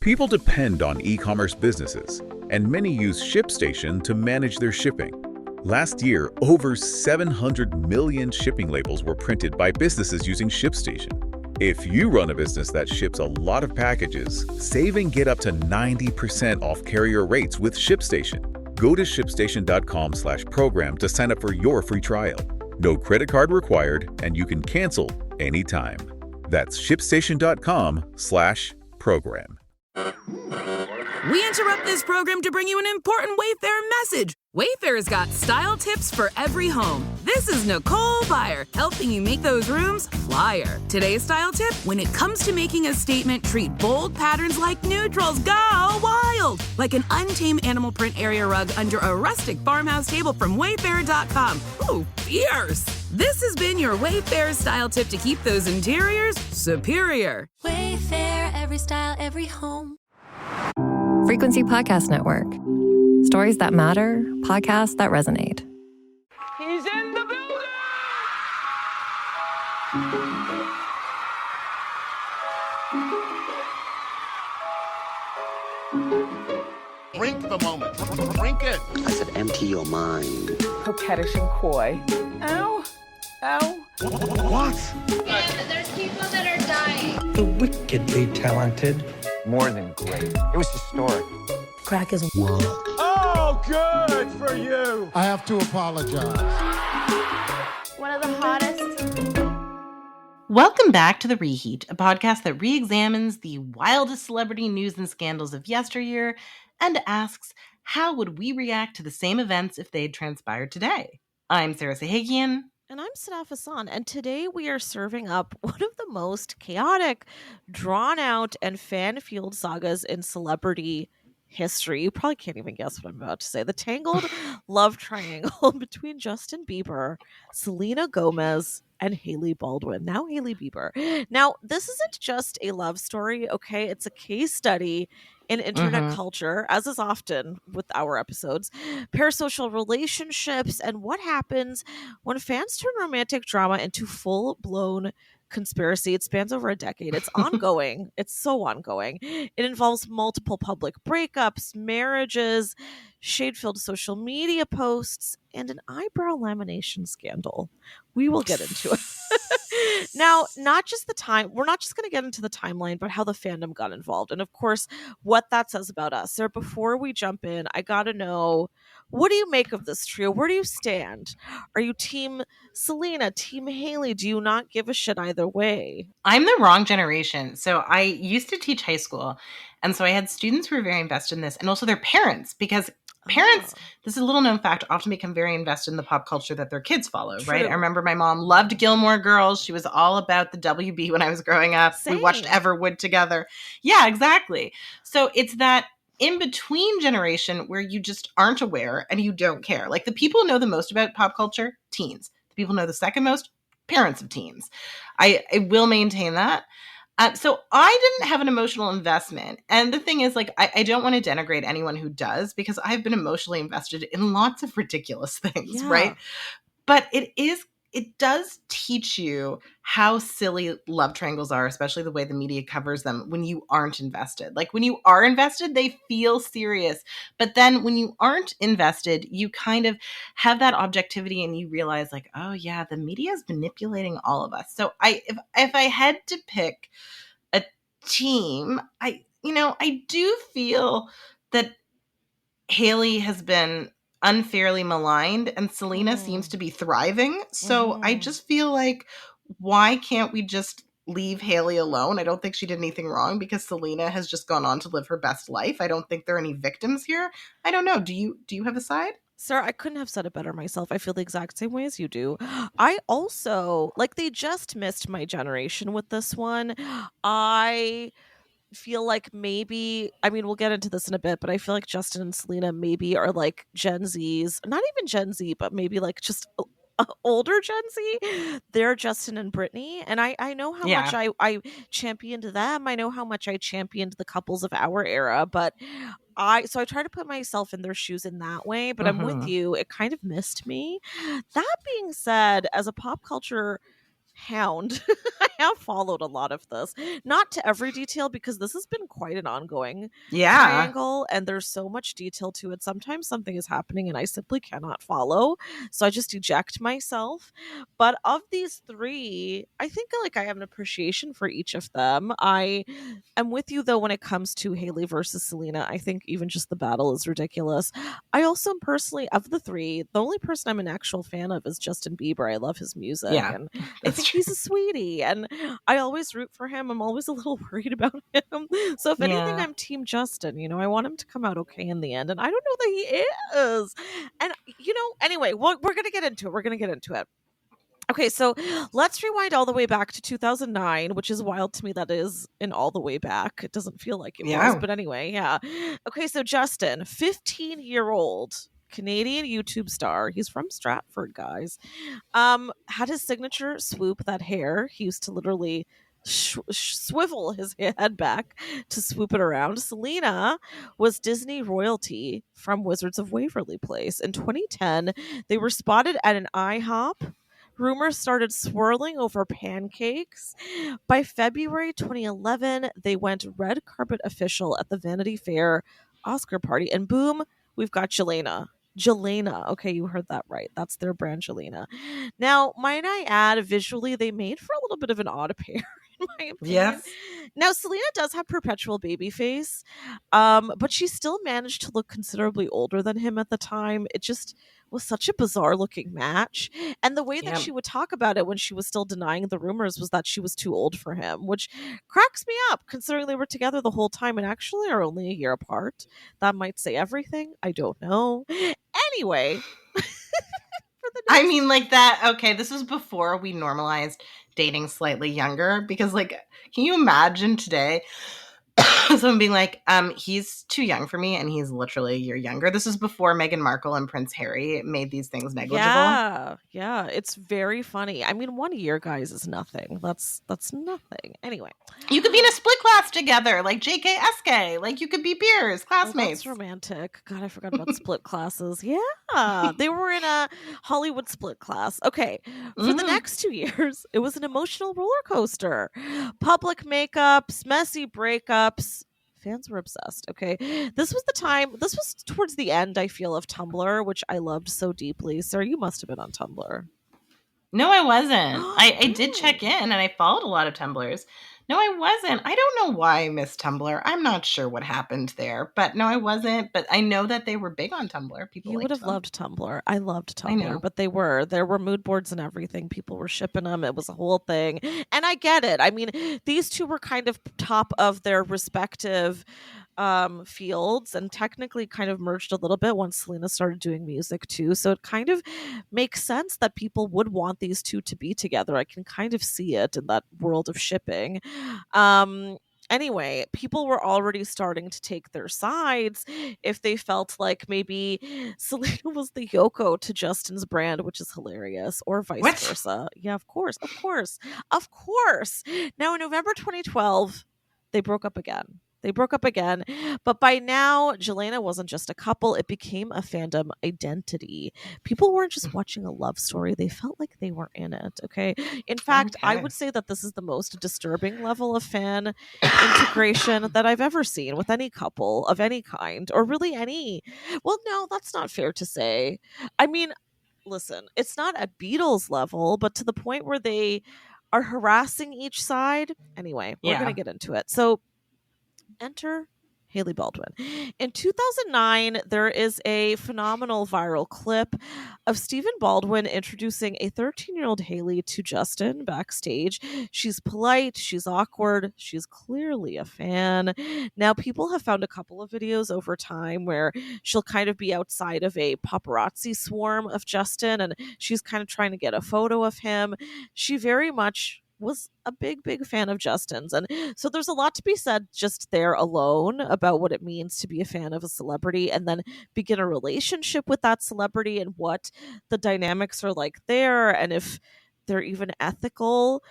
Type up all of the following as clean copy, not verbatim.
People depend on e-commerce businesses, and many use ShipStation to manage their shipping. Last year, over 700 million shipping labels were printed by businesses using ShipStation. If you run a business that ships a lot of packages, save and get up to 90% off carrier rates with ShipStation. Go to shipstation.com/program to sign up for your free trial. No credit card required, and you can cancel anytime. That's shipstation.com/program. We interrupt this program to bring you an important Wayfair message. Wayfair's got style tips for every home. This is Nicole Byer, helping you make those rooms flyer. Today's style tip: when it comes to making a statement, treat bold patterns like neutrals. Go wild! Like an untamed animal print area rug under a rustic farmhouse table from Wayfair.com. Ooh, fierce! This has been your Wayfair style tip to keep those interiors superior. Wayfair, every style, every home. Frequency Podcast Network. Stories that matter, podcasts that resonate. He's in the building! Drink the moment. Drink it. I said empty your mind. Coquettish and coy. Ow. Ow. What? Yeah, there's people that are dying. The wickedly talented. More than great. It was historic. Crack is world. Oh, good for you. I have to apologize. One of the hottest. Welcome back to The Reheat, a podcast that re-examines the wildest celebrity news and scandals of yesteryear and asks, how would we react to the same events if they'd transpired today? I'm Sarah Sahagian. And I'm Sadaf Hassan, and today we are serving up one of the most chaotic, drawn-out, and fan-fueled sagas in celebrity history. You probably can't even guess what I'm about to say. The tangled love triangle between Justin Bieber, Selena Gomez, and Hailey Baldwin. Now Hailey Bieber. Now, this isn't just a love story, okay? It's a case study in internet culture, as is often with our episodes, parasocial relationships, and what happens when fans turn romantic drama into full-blown conspiracy. It spans over a decade. It's ongoing. It's so ongoing. It involves multiple public breakups, marriages, shade-filled social media posts, and an eyebrow lamination scandal. We will get into it. Now, not just the time, we're not just going to get into the timeline, but how the fandom got involved. And of course, what that says about us. So before we jump in, I got to know, what do you make of this trio? Where do you stand? Are you team Selena, team Hailey? Do you not give a shit either way? I'm the wrong generation. So I used to teach high school. And so I had students who were very invested in this, and also their parents, because parents, this is a little known fact, often become very invested in the pop culture that their kids follow, True. right? I remember my mom loved Gilmore Girls. She was all about the WB when I was growing up. Same. We watched Everwood together. Yeah, exactly. So it's that in-between generation where you just aren't aware and you don't care. Like, the people who know the most about pop culture, teens. The people who know the second most, parents of teens. I will maintain that. So I didn't have an emotional investment. And the thing is, like, I don't want to denigrate anyone who does, because I've been emotionally invested in lots of ridiculous things, right? But it does teach you how silly love triangles are, especially the way the media covers them when you aren't invested. Like, when you are invested, they feel serious. But then when you aren't invested, you kind of have that objectivity and you realize, like, oh yeah, the media is manipulating all of us. So if I had to pick a team, I do feel that Hailey has been unfairly maligned and Selena seems to be thriving. So I just feel like, why can't we just leave Hailey alone? I don't think she did anything wrong, because Selena has just gone on to live her best life. I don't think there are any victims here. I don't know. Do you have a side? Sir, I couldn't have said it better myself. I feel the exact same way as you do. I also, like, they just missed my generation with this one. I feel like maybe, I mean, we'll get into this in a bit, but I feel like Justin and Selena maybe are like Gen Zs, not even Gen Z, but maybe like just older Gen Z. They're Justin and Brittany. And I know how much I championed them. I know how much I championed the couples of our era, but I try to put myself in their shoes in that way, but I'm with you. It kind of missed me. That being said, as a pop culture hound. I have followed a lot of this. Not to every detail, because this has been quite an ongoing triangle, and there's so much detail to it. Sometimes something is happening and I simply cannot follow, so I just eject myself. But of these three, I think like I have an appreciation for each of them. I am with you though when it comes to Hailey versus Selena. I think even just the battle is ridiculous. I also am personally, of the three, the only person I'm an actual fan of is Justin Bieber. I love his music, and I think he's a sweetie, and I always root for him. I'm always a little worried about him. So if anything, I'm team Justin. You know, I want him to come out okay in the end, and I don't know that he is. And you know, anyway, we're gonna get into it. Okay, so let's rewind all the way back to 2009, which is wild to me. That is in all the way back. It doesn't feel like it was, but anyway, yeah. Okay, so Justin, 15-year-old Canadian YouTube star. He's from Stratford, guys. Had his signature swoop, that hair. He used to literally swivel his head back to swoop it around. Selena was Disney royalty from Wizards of Waverly Place. In 2010, they were spotted at an IHOP. Rumors started swirling over pancakes. By February 2011, they went red carpet official at the Vanity Fair Oscar party, and boom, we've got Jelena. Okay, you heard that right. That's their brand, Jelena. Now, might I add, visually, they made for a little bit of an odd pair, in my opinion. Yes. Now, Selena does have perpetual baby face, but she still managed to look considerably older than him at the time. It just was such a bizarre looking match. And the way that she would talk about it when she was still denying the rumors was that she was too old for him, which cracks me up considering they were together the whole time and actually are only a year apart. That might say everything. I don't know. Anyway. I mean, like that. Okay, this was before we normalized dating slightly younger, because like, can you imagine today someone being like, he's too young for me and he's literally a year younger? This is before Meghan Markle and Prince Harry made these things negligible. Yeah, it's very funny. I mean, 1 year, guys, is nothing. That's nothing. Anyway, you could be in a split class together, like JK SK. Like, you could be peers, classmates. That's romantic. God, I forgot about split classes. Yeah, they were in a Hollywood split class. Okay, for the next 2 years, it was an emotional roller coaster. Public makeups, messy breakups. Fans were obsessed. Okay, this was towards the end, I feel, of Tumblr, which I loved so deeply. Sarah, you must have been on Tumblr. No, I wasn't. I did check in and I followed a lot of Tumblrs. No, I wasn't. I don't know why I missed Tumblr. I'm not sure what happened there, but no, I wasn't. But I know that they were big on Tumblr. People would have loved Tumblr. I loved Tumblr, but there were mood boards and everything. People were shipping them. It was a whole thing, and I get it. I mean, these two were kind of top of their respective fields and technically kind of merged a little bit once Selena started doing music too. So it kind of makes sense that people would want these two to be together. I can kind of see it in that world of shipping. Anyway, people were already starting to take their sides if they felt like maybe Selena was the Yoko to Justin's brand, which is hilarious, or vice versa. Yeah, of course. Now, in November 2012, they broke up again. But by now, Jelena wasn't just a couple. It became a fandom identity. People weren't just watching a love story. They felt like they were in it, okay? In fact, I would say that this is the most disturbing level of fan integration that I've ever seen with any couple of any kind, or really any. Well, no, that's not fair to say. I mean, listen, it's not at Beatles level, but to the point where they are harassing each side. Anyway, we're going to get into it. So, enter Hailey Baldwin. In 2009, there is a phenomenal viral clip of Stephen Baldwin introducing a 13-year-old Hailey to Justin backstage. She's polite, she's awkward, she's clearly a fan. Now, people have found a couple of videos over time where she'll kind of be outside of a paparazzi swarm of Justin, and she's kind of trying to get a photo of him. She very much was a big fan of Justin's, and so there's a lot to be said just there alone about what it means to be a fan of a celebrity and then begin a relationship with that celebrity and what the dynamics are like there, and if they're even ethical.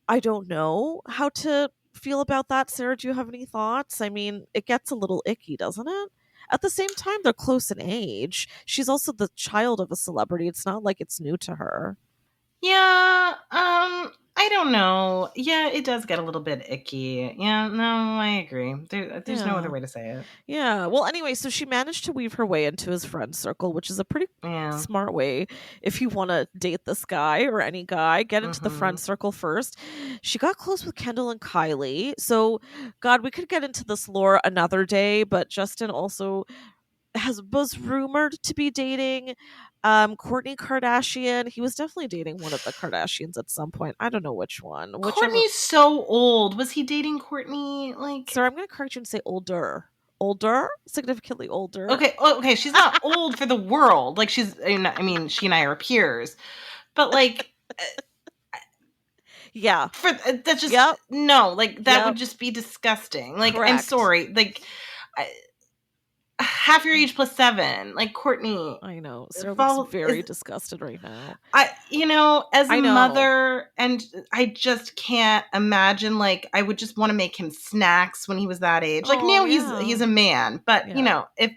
I don't know how to feel about that. Sarah, do you have any thoughts? I mean, it gets a little icky, doesn't it? At the same time, they're close in age. She's also the child of a celebrity. It's not like it's new to her. Yeah, I don't know. Yeah, it does get a little bit icky. Yeah, no, I agree. There's no other way to say it. Yeah. Well, anyway, so she managed to weave her way into his friend circle, which is a pretty smart way if you want to date this guy or any guy. Get into the friend circle first. She got close with Kendall and Kylie. So, God, we could get into this lore another day, but Justin also was rumored to be dating Kourtney Kardashian. He was definitely dating one of the Kardashians at some point. I don't know which one. Kourtney's so old. Was he dating Kourtney? Like, sorry, I'm going to correct you and say older, significantly older. Okay. She's not old for the world. Like, she's. I mean, she and I are peers, but like. Yeah. That's just no. Like, that would just be disgusting. Like, correct. I'm sorry. Like. Half your age plus 7, like Kourtney. I know. Sarah looks very disgusted right now. As a mother, and I just can't imagine. Like, I would just want to make him snacks when he was that age. Like, now he's a man, but if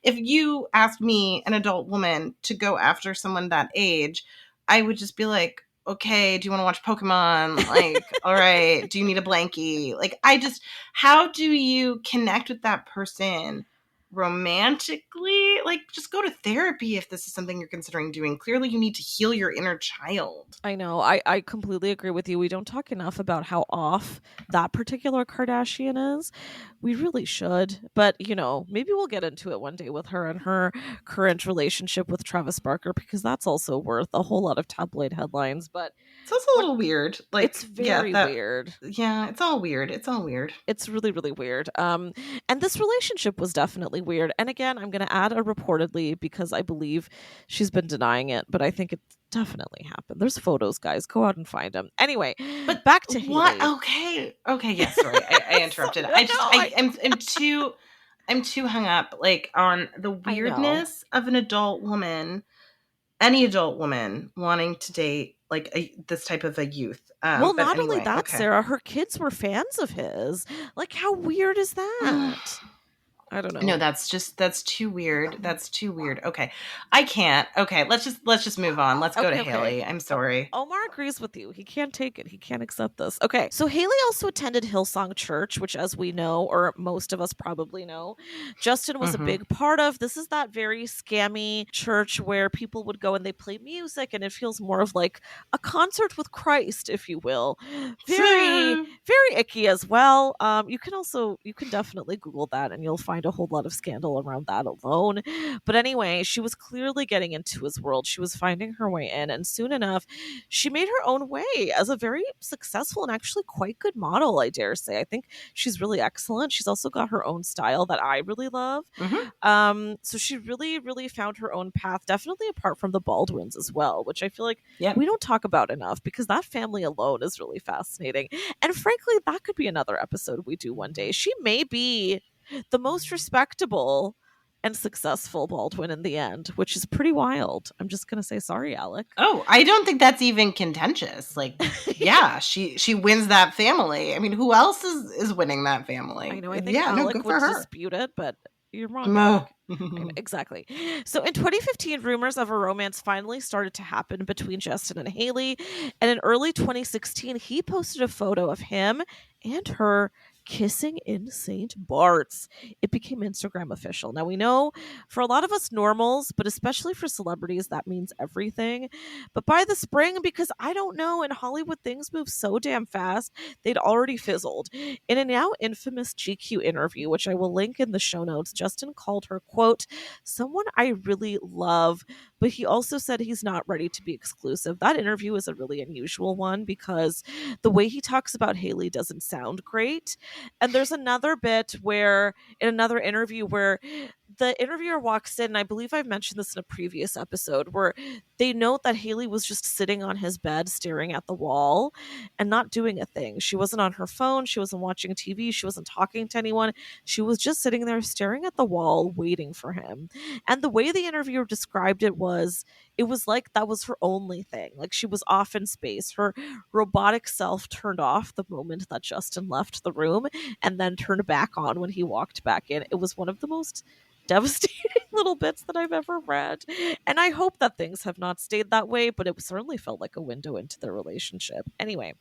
you asked me, an adult woman, to go after someone that age, I would just be like, okay, do you want to watch Pokemon? Like, all right, do you need a blankie? Like, how do you connect with that person romantically? Like, just go to therapy if this is something you're considering doing. Clearly you need to heal your inner child. I know. I completely agree with you. We don't talk enough about how off that particular Kardashian is. We really should, but maybe we'll get into it one day with her and her current relationship with Travis Barker, because that's also worth a whole lot of tabloid headlines. But it's also a little weird. Like, it's very weird. Yeah, it's all weird. It's really, really weird. And this relationship was definitely weird. And again, I'm going to add a reportedly, because I believe she's been denying it, but I think it definitely happened. There's photos, guys. Go out and find them. Anyway, but back to Hailey. Okay. Yes, sorry. I interrupted. I'm too hung up, like, on the weirdness of an adult woman, any adult woman wanting to date like this type of a youth. Well, not only that, Sarah, her kids were fans of his. Like, how weird is that? I don't know. No, that's too weird. That's too weird. Okay. I can't. Okay, let's just move on. Let's go to Hailey. I'm sorry. Omar agrees with you. He can't take it. He can't accept this. Okay. So Hailey also attended Hillsong Church, which, as we know, or most of us probably know, Justin was a big part of. This is that very scammy church where people would go and they play music, and it feels more of like a concert with Christ, if you will. Very, very icky as well. You can definitely Google that and you'll find a whole lot of scandal around that alone. But anyway, she was clearly getting into his world. She was finding her way in, and soon enough, she made her own way as a very successful and actually quite good model, I dare say. I think she's really excellent. She's also got her own style that I really love. So she really, really found her own path, definitely apart from the Baldwins as well, which I feel like we don't talk about enough, because that family alone is really fascinating. And frankly, that could be another episode we do one day. She may be the most respectable and successful Baldwin in the end, which is pretty wild. I'm just gonna say sorry, Alec. Oh, I don't think that's even contentious. Like, yeah, she wins that family. I mean, who else is winning that family? I know. I think Alec would dispute it, but you're wrong. Exactly. So in 2015, rumors of a romance finally started to happen between Justin and Hailey, and in early 2016, he posted a photo of him and her kissing in St. Bart's. It became Instagram official. Now, we know for a lot of us normals, but especially for celebrities, that means everything. But by the spring, because I don't know, in Hollywood things move so damn fast, they'd already fizzled. In a now infamous GQ interview, which I will link in the show notes, Justin called her, quote, someone I really love, but he also said he's not ready to be exclusive. That interview is a really unusual one because the way he talks about Hailey doesn't sound great. And there's another bit where, in another interview, where the interviewer walks in, and I believe I've mentioned this in a previous episode, where they note that Hailey was just sitting on his bed staring at the wall and not doing a thing. She wasn't on her phone. She wasn't watching TV. She wasn't talking to anyone. She was just sitting there staring at the wall, waiting for him. And the way the interviewer described it was like that was her only thing. Like, she was off in space. Her robotic self turned off the moment that Justin left the room and then turned back on when he walked back in. It was one of the most devastating little bits that I've ever read. And I hope that things have not stayed that way, but it certainly felt like a window into their relationship. Anyway,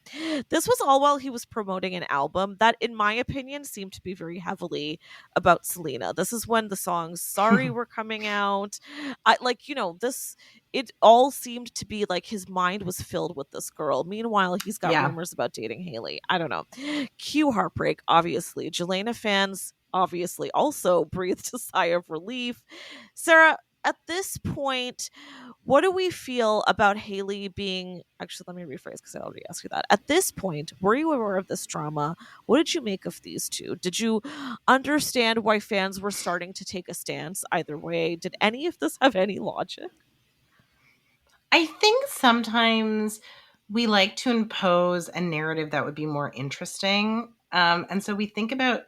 this was all while he was promoting an album that, in my opinion, seemed to be very heavily about Selena. This is when the songs Sorry were coming out. It all seemed to be like his mind was filled with this girl. Meanwhile, he's got rumors about dating Hailey. I don't know. Cue heartbreak, obviously. Jelena fans obviously also breathed a sigh of relief. Sarah, at this point, what do we feel about Hailey being... Actually, let me rephrase because I already asked you that. At this point, were you aware of this drama? What did you make of these two? Did you understand why fans were starting to take a stance either way? Did any of this have any logic? I think sometimes we like to impose a narrative that would be more interesting. And so we think about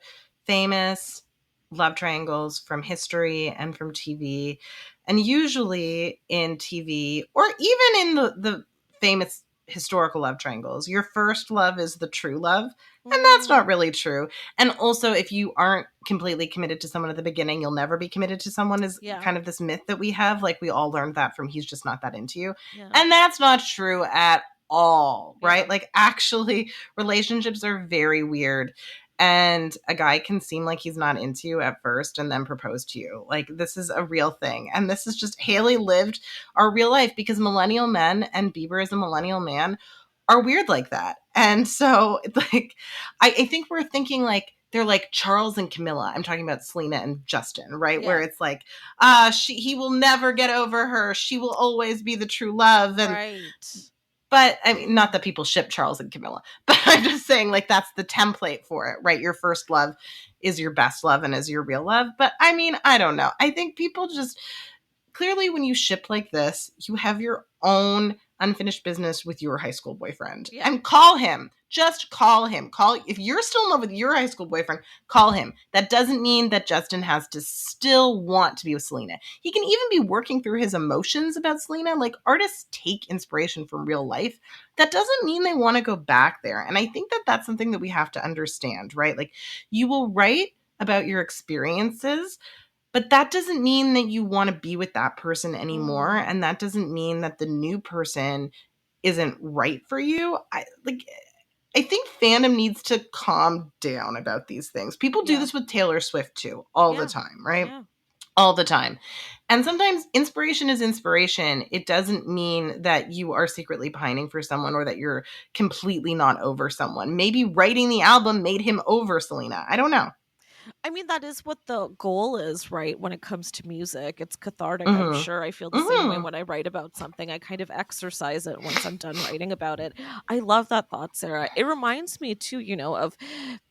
famous love triangles from history and from TV. And usually in TV, or even in the famous historical love triangles, your first love is the true love. And that's not really true. And also, if you aren't completely committed to someone at the beginning, you'll never be committed to someone is kind of this myth that we have. Like, we all learned that from He's Just Not That Into You. Yeah. And that's not true at all, right? Like, actually, relationships are very weird. And a guy can seem like he's not into you at first and then propose to you. Like, this is a real thing. And this is just, Hailey lived our real life, because millennial men, and Bieber is a millennial man, are weird like that. And so, like, I think we're thinking like they're like Charles and Camilla. I'm talking about Selena and Justin, right? Yeah. Where it's like, he will never get over her. She will always be the true love. And, right. But I mean, not that people ship Charles and Camilla, but I'm just saying, like, that's the template for it, right? Your first love is your best love and is your real love. But I mean, I don't know. I think people just, clearly when you ship like this, you have your own unfinished business with your high school boyfriend. Yeah. And call him. Just call him. If you're still in love with your high school boyfriend, call him. That doesn't mean that Justin has to still want to be with Selena. He can even be working through his emotions about Selena. Like, artists take inspiration from real life. That doesn't mean they want to go back there. And I think that that's something that we have to understand, right? Like, you will write about your experiences, but that doesn't mean that you want to be with that person anymore. And that doesn't mean that the new person isn't right for you. I think fandom needs to calm down about these things. People do this with Taylor Swift too, all the time, right? Yeah. All the time. And sometimes inspiration is inspiration. It doesn't mean that you are secretly pining for someone or that you're completely not over someone. Maybe writing the album made him over Selena. I don't know. I mean, that is what the goal is, right? When it comes to music, it's cathartic. I'm sure I feel the same way when I write about something. I kind of exercise it once I'm done writing about it. I love that thought, Sarah. It reminds me too, of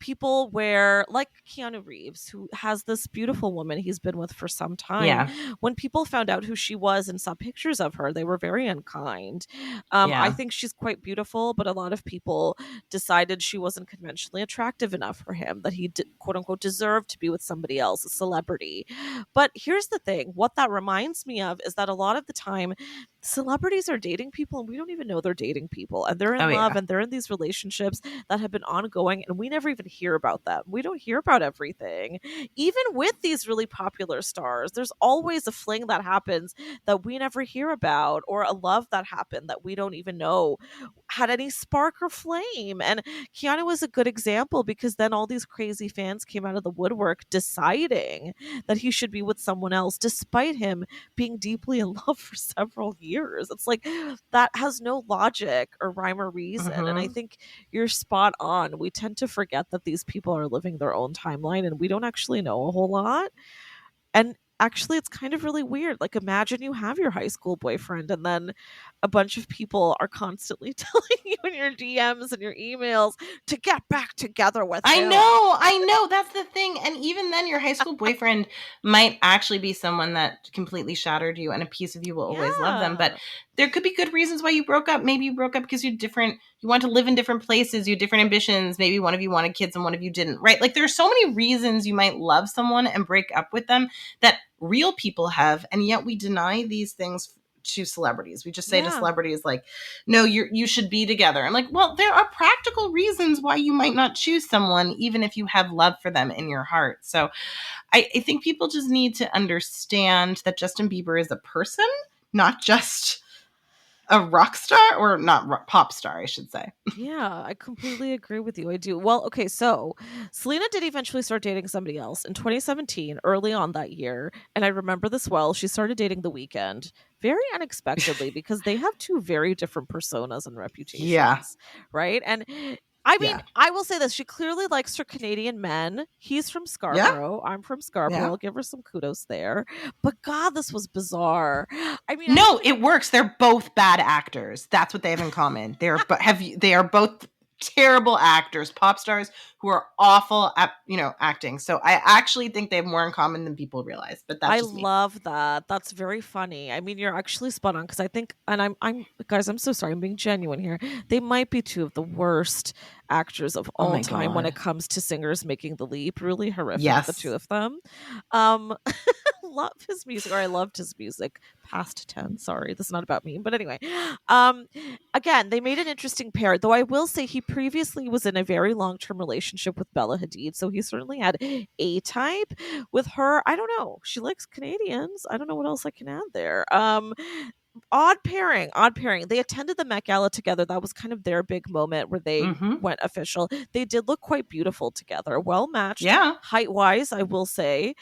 people where, like Keanu Reeves, who has this beautiful woman he's been with for some time. Yeah. When people found out who she was and saw pictures of her, they were very unkind. I think she's quite beautiful, but a lot of people decided she wasn't conventionally attractive enough for him, that he quote unquote deserved to be with somebody else, a celebrity. But here's the thing, what that reminds me of is that a lot of the time celebrities are dating people and we don't even know they're dating people, and they're in love and they're in these relationships that have been ongoing and we never even hear about them. We don't hear about everything. Even with these really popular stars, there's always a fling that happens that we never hear about, or a love that happened that we don't even know had any spark or flame. And Keanu was a good example, because then all these crazy fans came out of the woodwork deciding that he should be with someone else, despite him being deeply in love for several years. It's like, that has no logic or rhyme or reason. And I think you're spot on. We tend to forget that these people are living their own timeline and we don't actually know a whole lot. And actually, it's kind of really weird. Like, imagine you have your high school boyfriend and then a bunch of people are constantly telling you in your DMs and your emails to get back together with him. I know. That's the thing. And even then, your high school boyfriend might actually be someone that completely shattered you, and a piece of you will always love them. But there could be good reasons why you broke up. Maybe you broke up because you're different. You want to live in different places. You had different ambitions. Maybe one of you wanted kids and one of you didn't, right? Like, there's so many reasons you might love someone and break up with them that real people have. And yet we deny these things to celebrities. We just say to celebrities, like, no, you should be together. I'm like, well, there are practical reasons why you might not choose someone, even if you have love for them in your heart. So I think people just need to understand that Justin Bieber is a person, not just a rock star, or not pop star, I should say. Yeah, I completely agree with you. I do. Well, okay, so Selena did eventually start dating somebody else in 2017, early on that year. And I remember this well. She started dating The Weeknd very unexpectedly because they have two very different personas and reputations. Right? And I mean, I will say this. She clearly likes her Canadian men. He's from Scarborough. I'm from Scarborough. I'll give her some kudos there. But God, this was bizarre. I mean, no, it works. They're both bad actors. That's what they have in common. They are both terrible actors, pop stars who are awful at acting. So I actually think they have more in common than people realize. But that's just me. Love that. That's very funny. I mean, you're actually spot on because I think, and I'm guys, I'm so sorry, I'm being genuine here. They might be two of the worst actors of all time when it comes to singers making the leap. Really horrific, the two of them. Love his music, or I loved his music. Past tense. Sorry, this is not about me. But anyway, again, they made an interesting pair. Though I will say he previously was in a very long-term relationship with Bella Hadid, so he certainly had a type with her. I don't know. She likes Canadians. I don't know what else I can add there. Odd pairing. They attended the Met Gala together. That was kind of their big moment where they went official. They did look quite beautiful together. Well matched. Height wise, I will say.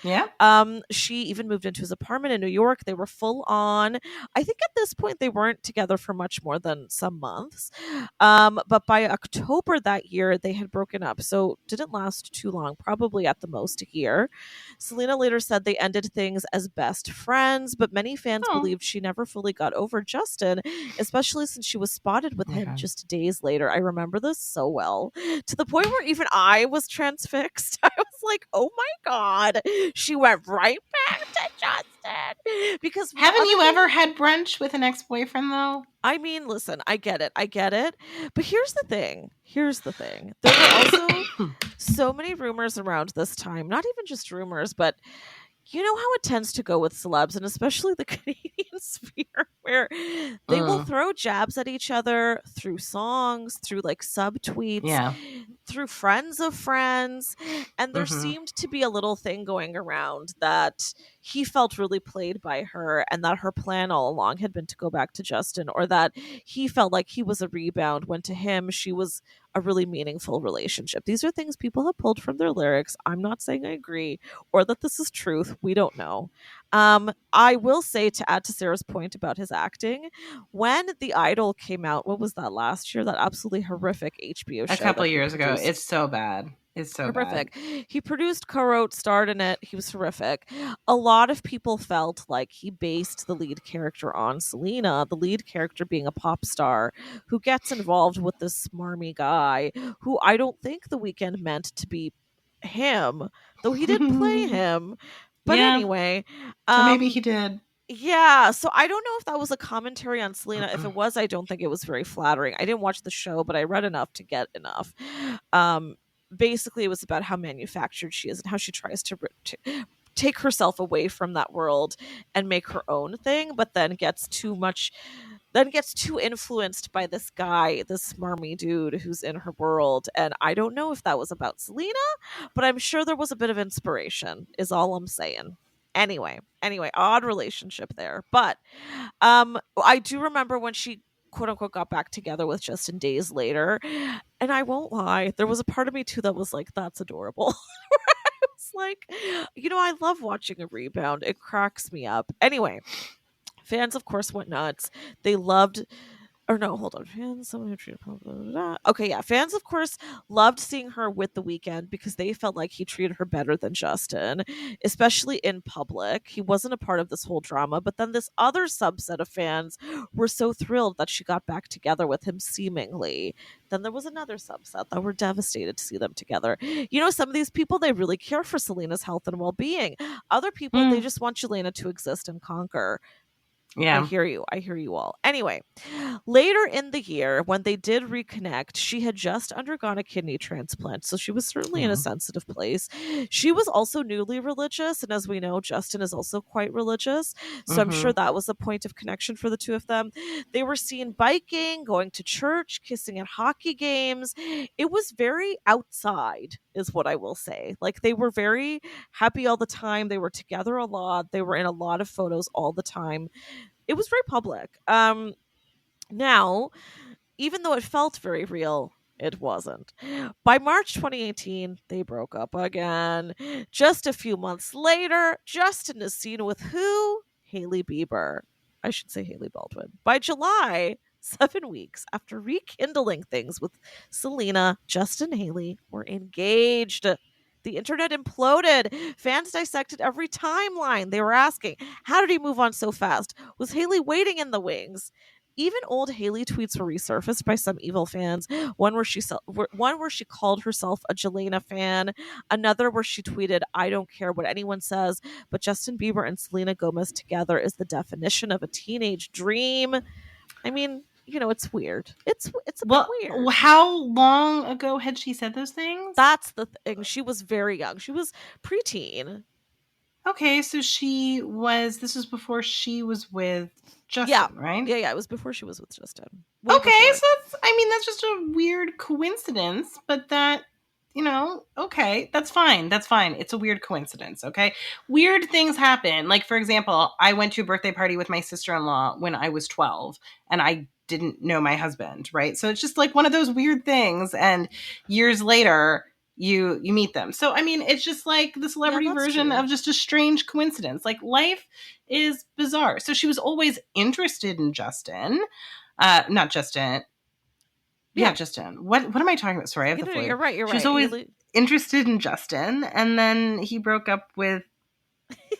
She even moved into his apartment in New York. They were full on. I think at this point they weren't together for much more than some months. But by October that year, they had broken up. So didn't last too long, probably at the most a year. Selena later said they ended things as best friends, but many fans believed she never fully got over Justin, especially since she was spotted with him just days later. I remember this so well, to the point where even I was transfixed. I was like, oh my God, she went right back to Justin. Because haven't you ever had brunch with an ex-boyfriend though? I mean, listen, I get it. But here's the thing. There were also so many rumors around this time, not even just rumors, but you know how it tends to go with celebs, and especially the Canadian sphere, where they will throw jabs at each other through songs, through like subtweets, through friends of friends. And there seemed to be a little thing going around that he felt really played by her, and that her plan all along had been to go back to Justin, or that he felt like he was a rebound when to him she was a really meaningful relationship. These are things people have pulled from their lyrics. I'm not saying I agree or that this is truth. We don't know. I will say, to add to Sarah's point about his acting, when The Idol came out, what was that, last year? That absolutely horrific HBO show. A couple of years ago. It's so bad. It's so horrific. Bad. He produced, co-wrote, starred in it. He was horrific. A lot of people felt like he based the lead character on Selena, the lead character being a pop star who gets involved with this smarmy guy who I don't think The Weeknd meant to be him, though he did play him. But anyway. So maybe he did. Yeah, so I don't know if that was a commentary on Selena. If it was, I don't think it was very flattering. I didn't watch the show, but I read enough to get enough. Basically, it was about how manufactured she is and how she tries to take herself away from that world and make her own thing, but then gets too influenced by this guy, this smarmy dude who's in her world. And I don't know if that was about Selena, but I'm sure there was a bit of inspiration, is all I'm saying. Anyway, odd relationship there. But I do remember when she quote unquote got back together with Justin days later, and I won't lie, there was a part of me too that was like, that's adorable. It's like, I love watching a rebound. It cracks me up. Anyway, fans of course went nuts. They loved fans of course loved seeing her with The Weeknd because they felt like he treated her better than Justin, especially in public. He wasn't a part of this whole drama, but then this other subset of fans were so thrilled that she got back together with him, seemingly. Then there was another subset that were devastated to see them together. Some of these people, they really care for Selena's health and well-being. Other people, they just want Selena to exist and conquer. Yeah. I hear you all. Anyway, later in the year, when they did reconnect, she had just undergone a kidney transplant, so she was certainly in a sensitive place. She was also newly religious, and as we know, Justin is also quite religious, so I'm sure that was a point of connection for the two of them. They were seen biking, going to church, kissing at hockey games. It was very outside, is what I will say. Like, they were very happy all the time. They were together a lot. They were in a lot of photos all the time. It was very public. Now, even though it felt very real, it wasn't. By March 2018, they broke up again. Just a few months later, Justin is seen with who? Hailey Bieber. I should say Hailey Baldwin. By July, 7 weeks after rekindling things with Selena, Justin and Hailey were engaged. The internet imploded. Fans dissected every timeline. They were asking, how did he move on so fast? Was Hailey waiting in the wings? Even old Hailey tweets were resurfaced by some evil fans. One where she called herself a Jelena fan. Another where she tweeted, "I don't care what anyone says, but Justin Bieber and Selena Gomez together is the definition of a teenage dream." I mean, it's weird. It's a bit weird. How long ago had she said those things? That's the thing. She was very young. She was preteen. Okay, so this was before she was with Justin, right? Yeah, it was before she was with Justin. Okay, so that's just a weird coincidence, but that, okay, that's fine. That's fine. It's a weird coincidence, okay? Weird things happen. Like, for example, I went to a birthday party with my sister-in-law when I was 12, and I didn't know my husband, right? So it's just like one of those weird things, and years later, you meet them. So, I mean, it's just like the celebrity version of just a strange coincidence. Like, life is bizarre. So she was always interested in Justin. Not Justin. Yeah, Justin. What am I talking about? Sorry, I have the flu. You're right. She was always interested in Justin, and then he broke up with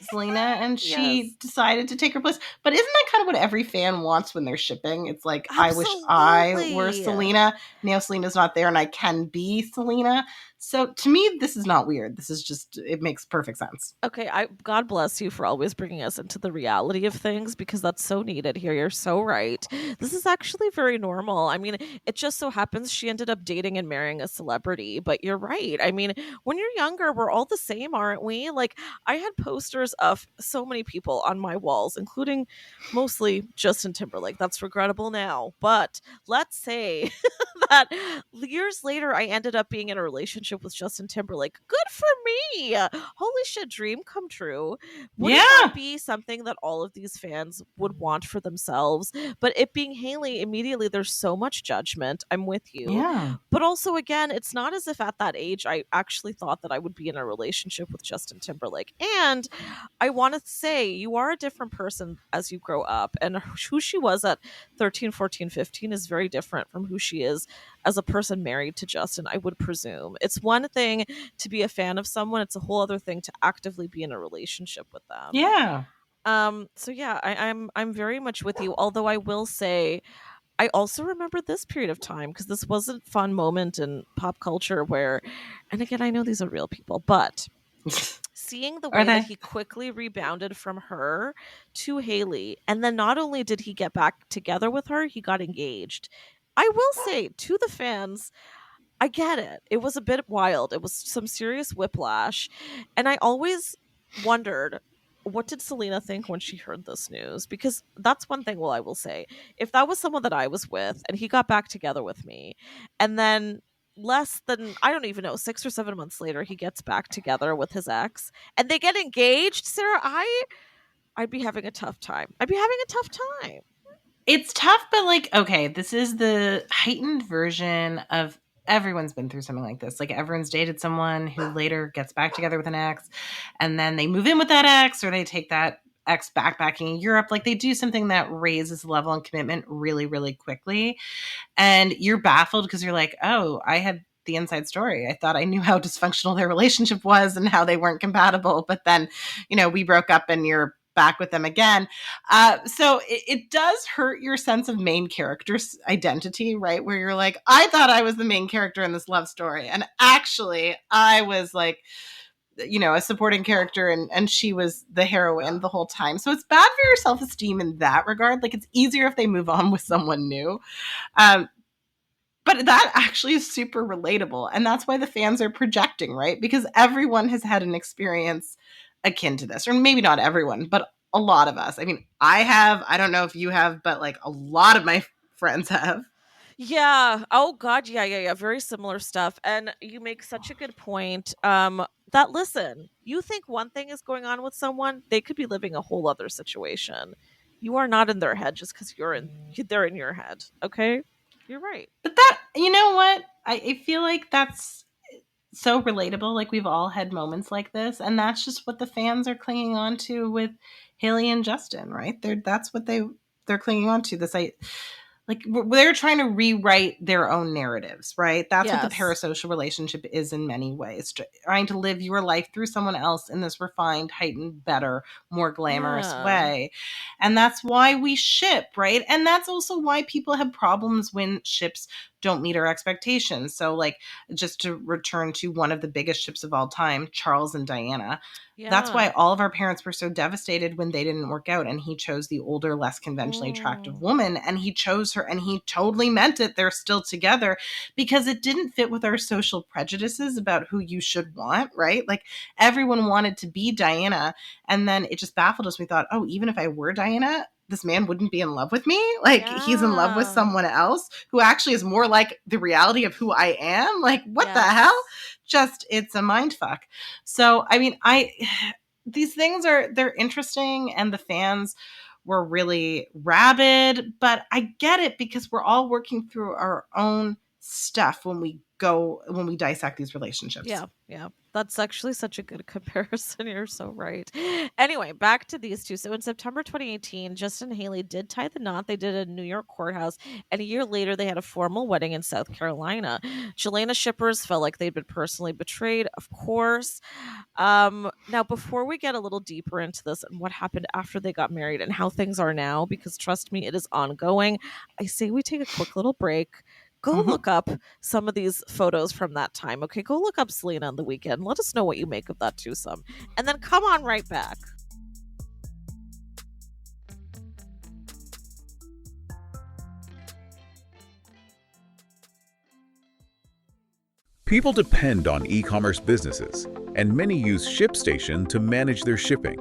Selena, and she decided to take her place. But isn't that kind of what every fan wants when they're shipping? It's like, absolutely. I wish I were Selena. Now Selena's not there, and I can be Selena. So to me, this is not weird. This is just, it makes perfect sense. Okay, God bless you for always bringing us into the reality of things, because that's so needed here. You're so right. This is actually very normal. I mean, it just so happens she ended up dating and marrying a celebrity, but you're right. I mean, when you're younger, we're all the same, aren't we? Like, I had posters of so many people on my walls, including mostly Justin Timberlake. That's regrettable now. But let's say that years later, I ended up being in a relationship with Justin Timberlake. Good for me. Holy shit, dream come true. Wouldn't that be something that all of these fans would want for themselves? But it being Hailey, immediately there's so much judgment. I'm with you. Yeah. But also, again, it's not as if at that age I actually thought that I would be in a relationship with Justin Timberlake. And I want to say, you are a different person as you grow up. And who she was at 13, 14, 15 is very different from who she is as a person married to Justin, I would presume. It's one thing to be a fan of someone. It's a whole other thing to actively be in a relationship with them. Yeah. So yeah, I'm very much with you. Although I will say, I also remember this period of time, because this was a fun moment in pop culture where, and again, I know these are real people, but seeing the way that he quickly rebounded from her to Hailey, and then not only did he get back together with her, he got engaged. I will say to the fans, I get it. It was a bit wild. It was some serious whiplash. And I always wondered, what did Selena think when she heard this news? Because that's one thing, I will say. If that was someone that I was with and he got back together with me, and then less than, I don't even know, 6 or 7 months later, he gets back together with his ex and they get engaged, Sarah, I'd be having a tough time. It's tough, but like, okay, this is the heightened version of everyone's been through something like this. Like, everyone's dated someone who later gets back together with an ex, and then they move in with that ex, or they take that ex backpacking in Europe. Like, they do something that raises the level of commitment really, really quickly. And you're baffled because you're like, oh, I had the inside story. I thought I knew how dysfunctional their relationship was and how they weren't compatible. But then, we broke up and you're back with them again. So it does hurt your sense of main character's identity, right? Where you're like, I thought I was the main character in this love story. And actually I was like a supporting character and she was the heroine the whole time. So it's bad for your self-esteem in that regard. Like, it's easier if they move on with someone new. But that actually is super relatable. And that's why the fans are projecting, right? Because everyone has had an experience akin to this. Or maybe not everyone, but a lot of us. I mean, I have. I don't know if you have, but like a lot of my friends have. Yeah. Oh God. Yeah. Very similar stuff. And you make such a good point. That listen, you think one thing is going on with someone, they could be living a whole other situation. You are not in their head just because they're in your head. Okay, you're right. But that, you know what? I feel like that's so relatable. Like, we've all had moments like this, and that's just what the fans are clinging on to with Hailey and Justin, right? That's what they're clinging on to. Like, they're trying to rewrite their own narratives, right? That's what the parasocial relationship is in many ways. Trying to live your life through someone else in this refined, heightened, better, more glamorous way. And that's why we ship, right? And that's also why people have problems when ships don't meet our expectations. So, like, just to return to one of the biggest ships of all time, Charles and Diana. Yeah. That's why all of our parents were so devastated when they didn't work out, and he chose the older, less conventionally attractive woman, and he chose her, and he totally meant it. They're still together because it didn't fit with our social prejudices about who you should want, right? Like, everyone wanted to be Diana, and then it just baffled us. We thought, oh, even if I were Diana, this man wouldn't be in love with me. Like, he's in love with someone else who actually is more like the reality of who I am. Like, what the hell? Just, it's a mind fuck. So, I mean, these things they're interesting, and the fans were really rabid, but I get it because we're all working through our own stuff when we dissect these relationships. Yeah. That's actually such a good comparison. You're so right. Anyway, back to these two. So in September 2018, Justin and Hailey did tie the knot. They did a New York courthouse, and a year later, they had a formal wedding in South Carolina. Jelena shippers felt like they'd been personally betrayed, of course. Now, before we get a little deeper into this and what happened after they got married and how things are now, because trust me, it is ongoing, I say we take a quick little break. Go look up some of these photos from that time. Okay, go look up Selena on the weekend. Let us know what you make of that twosome. And then come on right back. People depend on e-commerce businesses, and many use ShipStation to manage their shipping.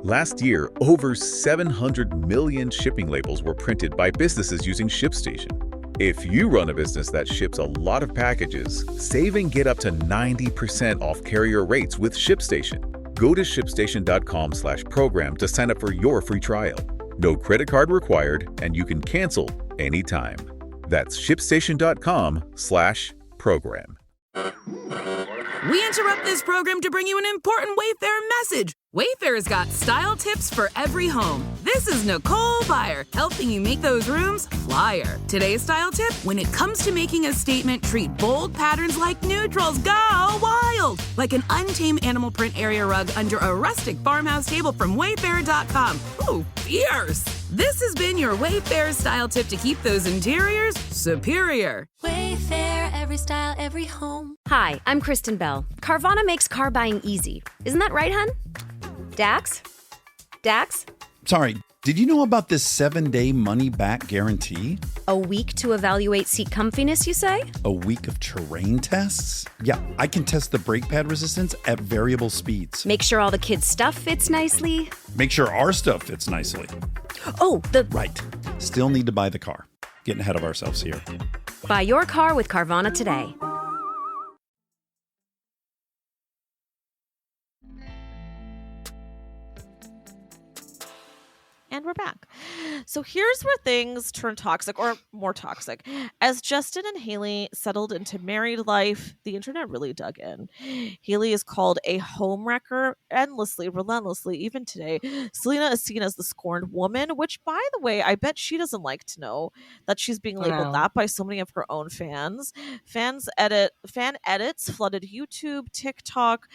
Last year, over 700 million shipping labels were printed by businesses using ShipStation. If you run a business that ships a lot of packages, save and get up to 90% off carrier rates with ShipStation. Go to shipstation.com/program to sign up for your free trial. No credit card required, and you can cancel anytime. That's shipstation.com/program. We interrupt this program to bring you an important Wayfair message. Wayfair's got style tips for every home. This is Nicole Byer, helping you make those rooms flyer. Today's style tip: when it comes to making a statement, treat bold patterns like neutrals. Go wild! Like an untamed animal print area rug under a rustic farmhouse table from Wayfair.com. Ooh, fierce! This has been your Wayfair style tip to keep those interiors superior. Wayfair, every style, every home. Hi, I'm Kristen Bell. Carvana makes car buying easy. Isn't that right, hun? Dax? Sorry, did you know about this 7-day money-back guarantee? A week to evaluate seat comfiness, you say? A week of terrain tests? Yeah, I can test the brake pad resistance at variable speeds. Make sure all the kids' stuff fits nicely. Make sure our stuff fits nicely. Right. Still need to buy the car. Getting ahead of ourselves here. Buy your car with Carvana today. And we're back. So here's where things turn toxic, or more toxic. As Justin and Hailey settled into married life, the internet really dug in. Hailey is called a homewrecker endlessly, relentlessly, even today. Selena is seen as the scorned woman, which, by the way, I bet she doesn't like to know that she's being labeled that by so many of her own fans. Fan edits flooded YouTube, TikTok,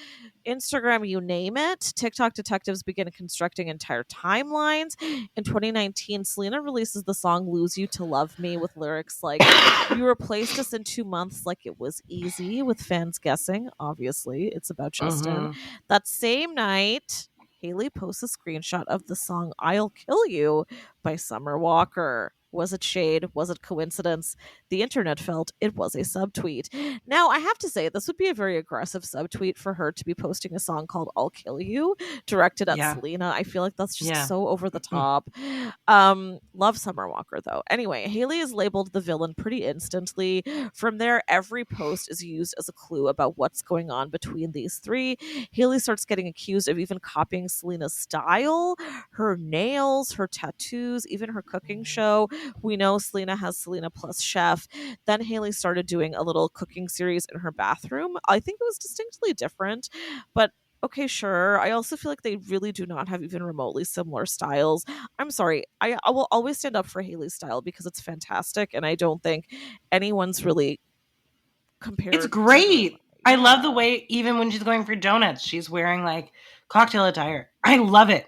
Instagram, you name it. TikTok detectives begin constructing entire timelines. In 2019, Selena releases the song Lose You to Love Me with lyrics like, "You replaced us in 2 months like it was easy," with fans guessing, obviously, it's about Justin. That same night, Hailey posts a screenshot of the song I'll Kill You by Summer Walker. Was it shade? Was it coincidence? The internet felt it was a subtweet. Now, I have to say, this would be a very aggressive subtweet for her to be posting a song called I'll Kill You directed at Selena. I feel like that's just so over the top. Love Summer Walker, though. Anyway, Hailey is labeled the villain pretty instantly. From there, every post is used as a clue about what's going on between these three. Hailey starts getting accused of even copying Selena's style, her nails, her tattoos, even her cooking show. We know Selena has Selena Plus Chef. Then Hailey started doing a little cooking series in her bathroom. I think it was distinctly different, but okay, sure. I also feel like they really do not have even remotely similar styles. I'm sorry. I will always stand up for Hailey's style because it's fantastic, and I don't think anyone's really compared. It's great. I love the way, even when she's going for donuts, she's wearing like cocktail attire. I love it.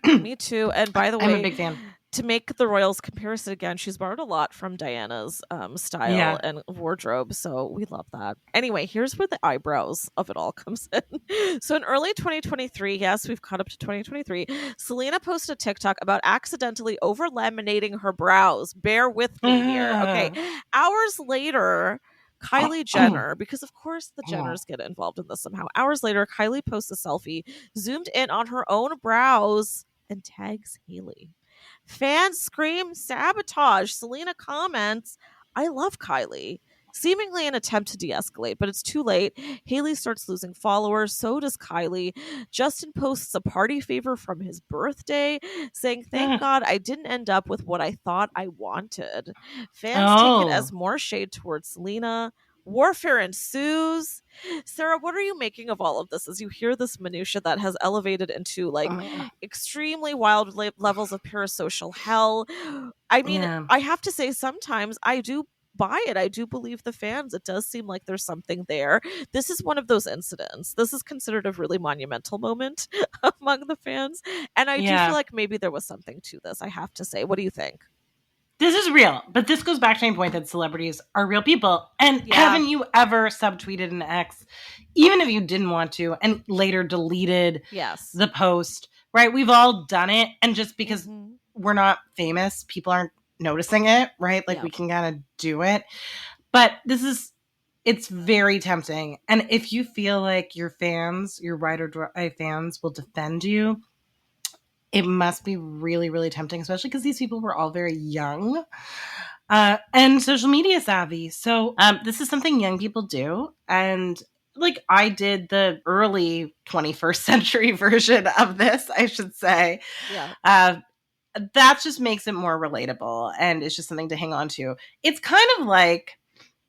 Me too. And by the way, I'm a big fan. To make the Royals comparison again, she's borrowed a lot from Diana's style and wardrobe, so we love that. Anyway, here's where the eyebrows of it all comes in. So in early 2023, yes, we've caught up to 2023, Selena posted a TikTok about accidentally over-laminating her brows. Bear with me here. Okay. Hours later, Kylie Jenner, because of course the Jenners get involved in this somehow. Hours later, Kylie posts a selfie, zoomed in on her own brows, and tags Hailey. Fans scream sabotage. Selena comments, "I love Kylie," seemingly an attempt to de-escalate, but it's too late. Hailey starts losing followers, so does Kylie. Justin posts a party favor from his birthday, saying, "Thank God I didn't end up with what I thought I wanted." Fans take it as more shade towards Selena. Warfare ensues. Sarah, what are you making of all of this as you hear this minutia that has elevated into like extremely wild levels of parasocial hell? I mean, I have to say, sometimes I do buy it. I do believe the fans. It does seem like there's something there. This is one of those incidents. This is considered a really monumental moment among the fans. And I do feel like maybe there was something to this, I have to say. What do you think? This is real, but this goes back to my point that celebrities are real people. And haven't you ever subtweeted an ex, even if you didn't want to, and later deleted the post, right? We've all done it. And just because we're not famous, people aren't noticing it, right? Like we can kind of do it. But it's very tempting. And if you feel like your fans, your ride or die fans will defend you, it must be really, really tempting, especially because these people were all very young and social media savvy. So this is something young people do. And like I did the early 21st century version of this, I should say. That just makes it more relatable. And it's just something to hang on to. It's kind of like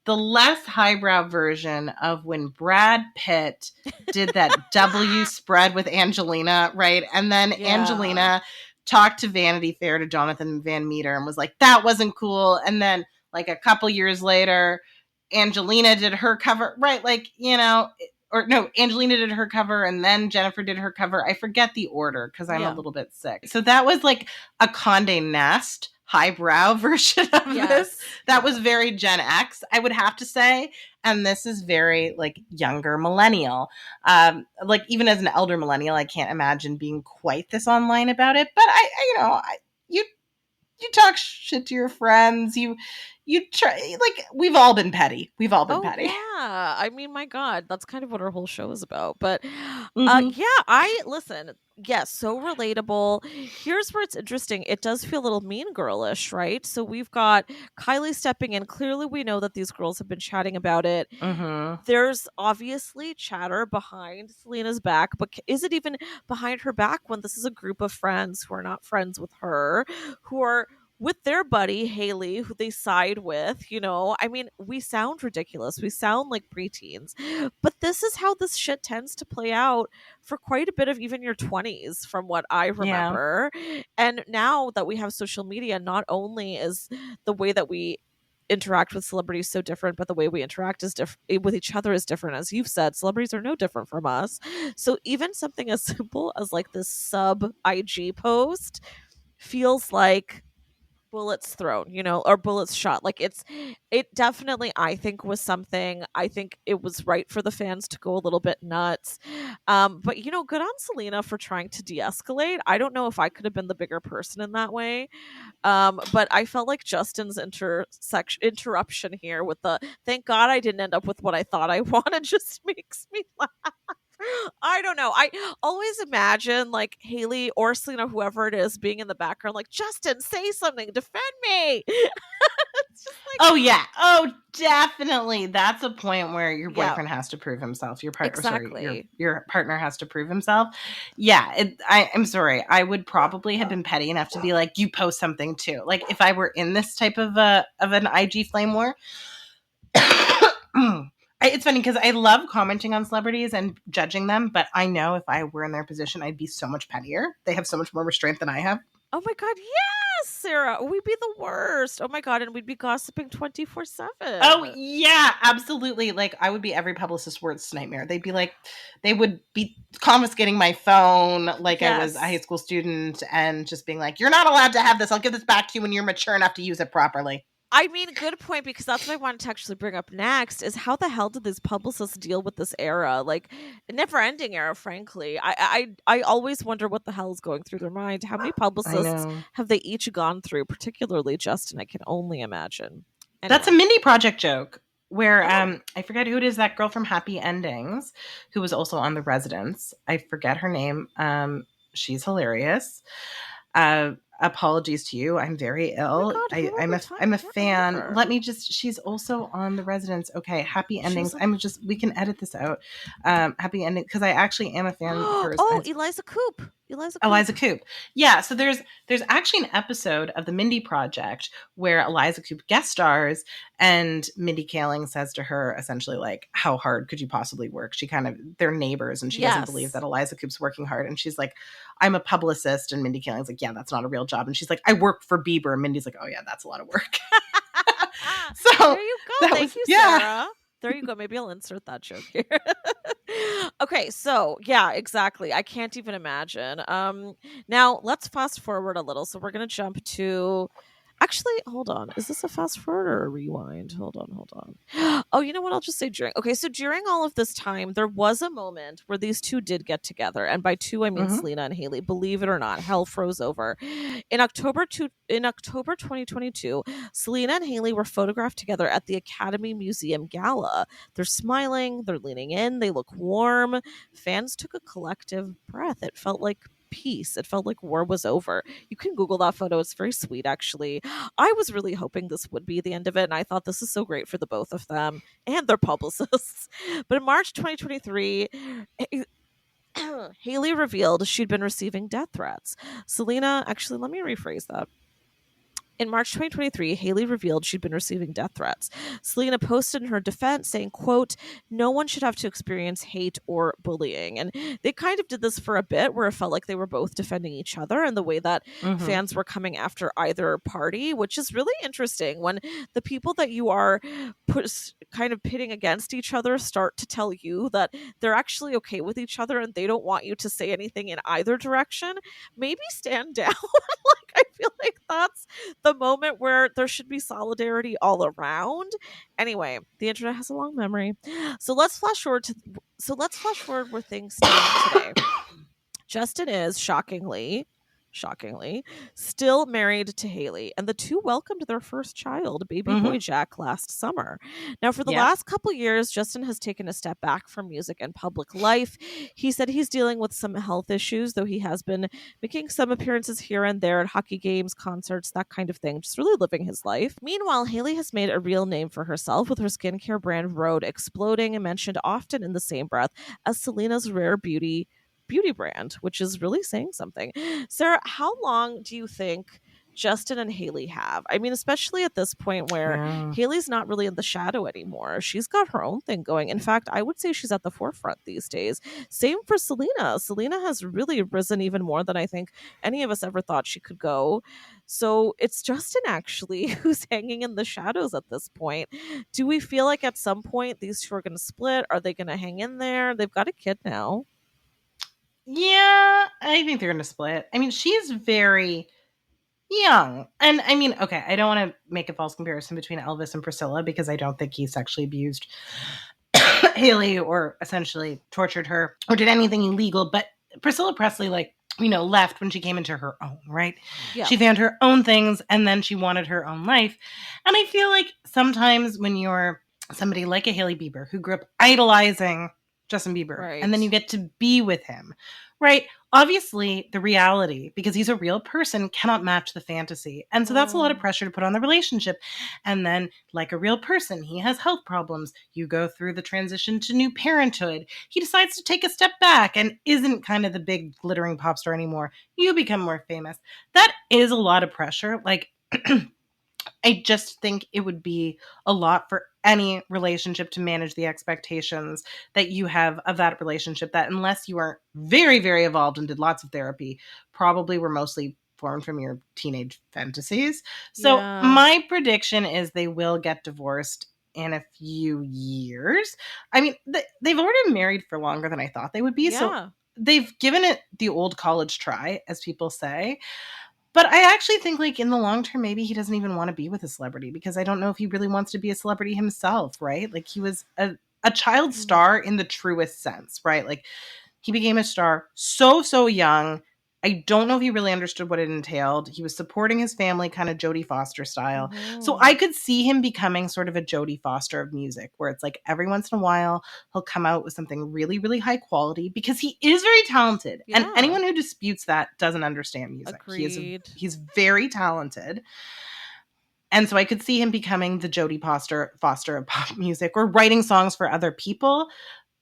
the less highbrow version of when Brad Pitt did that W spread with Angelina, right? And then Angelina talked to Vanity Fair to Jonathan Van Meter and was like, that wasn't cool. And then like a couple years later, Angelina did her cover, right? Like, you know, or no, Angelina did her cover and then Jennifer did her cover. I forget the order because I'm a little bit sick. So that was like a Condé Nast highbrow version of this. That was very Gen X, I would have to say. And this is very like younger millennial. Like even as an elder millennial, I can't imagine being quite this online about it. But you talk shit to your friends. You try, like, we've all been petty. We've all been petty. Yeah. I mean, my God, that's kind of what our whole show is about. But listen, yes, so relatable. Here's where it's interesting. It does feel a little mean girlish, right? So we've got Kylie stepping in. Clearly, we know that these girls have been chatting about it. There's obviously chatter behind Selena's back, but is it even behind her back when this is a group of friends who are not friends with her, who are with their buddy Hailey, who they side with? You know, I mean, we sound ridiculous. We sound like preteens, but this is how this shit tends to play out for quite a bit of even your 20s, from what I remember. And now that we have social media, not only is the way that we interact with celebrities so different, but the way we interact is with each other is different. As you've said, celebrities are no different from us. So even something as simple as like this sub IG post feels like bullets thrown, or bullets shot. Like it definitely, I think, was something. I think it was right for the fans to go a little bit nuts. But good on Selena for trying to de-escalate. I don't know if I could have been the bigger person in that way. But I felt like Justin's interruption here with the "thank God I didn't end up with what I thought I wanted" just makes me laugh. I don't know. I always imagine like Hailey or Selena, whoever it is, being in the background, like, "Justin, say something, defend me." It's just like, oh yeah, oh definitely. That's a point where your boyfriend has to prove himself. Your partner, exactly. your partner has to prove himself. Yeah, I'm sorry. I would probably have been petty enough to be like, "You post something too." Like if I were in this type of an IG flame war. It's funny because I love commenting on celebrities and judging them, but I know if I were in their position, I'd be so much pettier. They have so much more restraint than I have. Oh my God, yes, Sarah. We'd be the worst. Oh my God, and we'd be gossiping 24/7. Oh yeah, absolutely. Like I would be every publicist's worst nightmare. They'd be like, they would be confiscating my phone like I was a high school student and just being like, "You're not allowed to have this. I'll give this back to you when you're mature enough to use it properly." I mean, good point, because that's what I wanted to actually bring up next is how the hell did these publicists deal with this era? Like, a never-ending era, frankly. I always wonder what the hell is going through their mind. How many publicists have they each gone through, particularly Justin? I can only imagine. Anyway. That's a Mindy Project joke where I forget who it is, that girl from Happy Endings who was also on The Residence. I forget her name. She's hilarious. Apologies to you. I'm very ill. Oh God, I'm a fan. Let me just, she's also on The Residence. Okay. Happy Endings. We can edit this out. Happy Ending. Cause I actually am a fan. Eliza Coop. Eliza Coop. Yeah. So there's actually an episode of the Mindy Project where Eliza Coop guest stars and Mindy Kaling says to her essentially like, "How hard could you possibly work?" They're neighbors and she doesn't believe that Eliza Coop's working hard. And she's like, "I'm a publicist." And Mindy Kaling's like, "Yeah, that's not a real job." And she's like, "I work for Bieber." And Mindy's like, "Oh yeah, that's a lot of work." So there you go. Thank you, Sarah. There you go. Maybe I'll insert that joke here. Okay, so yeah, exactly. I can't even imagine. Now let's fast forward a little. So we're gonna jump to. Actually, hold on. Is this a fast forward or a rewind? Hold on. Oh, you know what? I'll just say during. Okay, so during all of this time, there was a moment where these two did get together. And by two, I mean Selena and Hailey. Believe it or not, hell froze over. In October 2022, Selena and Hailey were photographed together at the Academy Museum Gala. They're smiling. They're leaning in. They look warm. Fans took a collective breath. It felt like peace. It felt like war was over. You can Google that photo. It's very sweet, actually. I was really hoping this would be the end of it, and I thought this is so great for the both of them and their publicists. But in March 2023, Hailey revealed she'd been receiving death threats. Selena, actually, let me rephrase that. In March 2023, Hailey revealed she'd been receiving death threats. Selena posted in her defense saying, quote, "No one should have to experience hate or bullying." And they kind of did this for a bit where it felt like they were both defending each other and the way that fans were coming after either party, which is really interesting when the people that you are kind of pitting against each other start to tell you that they're actually okay with each other and they don't want you to say anything in either direction. Maybe stand down. I feel like that's the moment where there should be solidarity all around. Anyway, the internet has a long memory. So let's flash forward where things stand today. Justin is shockingly, still married to Hailey, and the two welcomed their first child, baby boy Jack, last summer. Now, for the last couple years, Justin has taken a step back from music and public life. He said he's dealing with some health issues, though he has been making some appearances here and there at hockey games, concerts, that kind of thing, just really living his life. Meanwhile, Hailey has made a real name for herself with her skincare brand Rhode exploding and mentioned often in the same breath as Selena's rare beauty brand, which is really saying something. Sarah, how long do you think Justin and Hailey have? I mean, especially at this point where Hailey's not really in the shadow anymore. She's got her own thing going. In fact, I would say she's at the forefront these days. Same for Selena. Selena has really risen even more than I think any of us ever thought she could go. So it's Justin actually who's hanging in the shadows at this point. Do we feel like at some point these two are going to split? Are they going to hang in there? They've got a kid now. Yeah, I think they're going to split. I mean, she's very young. And I mean, okay, I don't want to make a false comparison between Elvis and Priscilla because I don't think he sexually abused Hailey or essentially tortured her or did anything illegal. But Priscilla Presley, left when she came into her own, right? Yeah. She found her own things and then she wanted her own life. And I feel like sometimes when you're somebody like a Hailey Bieber who grew up idolizing Justin Bieber, Right. and then you get to be with him, right? Obviously, the reality, because he's a real person, cannot match the fantasy. And so that's a lot of pressure to put on the relationship. And then, like a real person, he has health problems. You go through the transition to new parenthood. He decides to take a step back and isn't kind of the big glittering pop star anymore. You become more famous. That is a lot of pressure. Like, I just think it would be a lot for any relationship to manage the expectations that you have of that relationship that, unless you are very, very evolved and did lots of therapy, probably were mostly formed from your teenage fantasies. So my prediction is they will get divorced in a few years. I mean, they've already been married for longer than I thought they would be. Yeah. So they've given it the old college try, as people say. But I actually think, in the long term, maybe he doesn't even want to be with a celebrity because I don't know if he really wants to be a celebrity himself, right? Like, he was a child star in the truest sense, right? Like, he became a star so young. I don't know if he really understood what it entailed. He was supporting his family kind of Jodie Foster style. So I could see him becoming sort of a Jodie Foster of music, where it's like every once in a while he'll come out with something really, really high quality because he is very talented. Yeah. And anyone who disputes that doesn't understand music. Agreed. He's very talented. And so I could see him becoming the Jodie Foster of pop music, or writing songs for other people.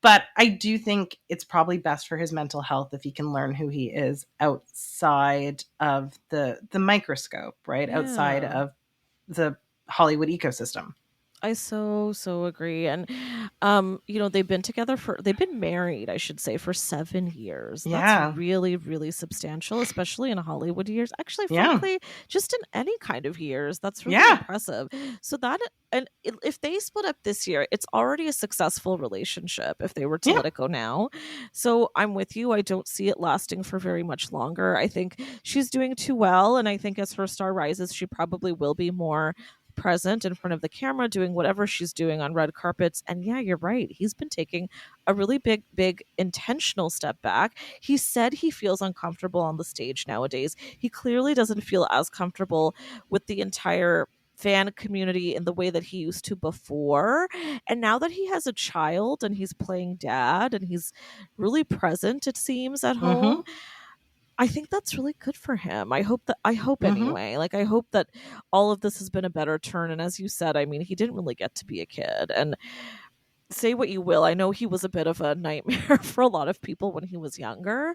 But I do think it's probably best for his mental health if he can learn who he is outside of the microscope, right? Yeah. Outside of the Hollywood ecosystem. I so agree. And they've been married, I should say, for 7 years. Yeah. That's really, really substantial, especially in Hollywood years. Actually, frankly, just in any kind of years, that's really impressive. So if they split up this year, it's already a successful relationship if they were to let it go now. So I'm with you. I don't see it lasting for very much longer. I think she's doing too well. And I think as her star rises, she probably will be more present in front of the camera doing whatever she's doing on red carpets. And yeah, you're right, he's been taking a really big intentional step back. He said he feels uncomfortable on the stage nowadays. He clearly doesn't feel as comfortable with the entire fan community in the way that he used to before. And now that he has a child and he's playing dad and he's really present, it seems, at home, I think that's really good for him. I hope anyway. Like, I hope that all of this has been a better turn. And as you said, I mean, he didn't really get to be a kid. And say what you will, I know he was a bit of a nightmare for a lot of people when he was younger.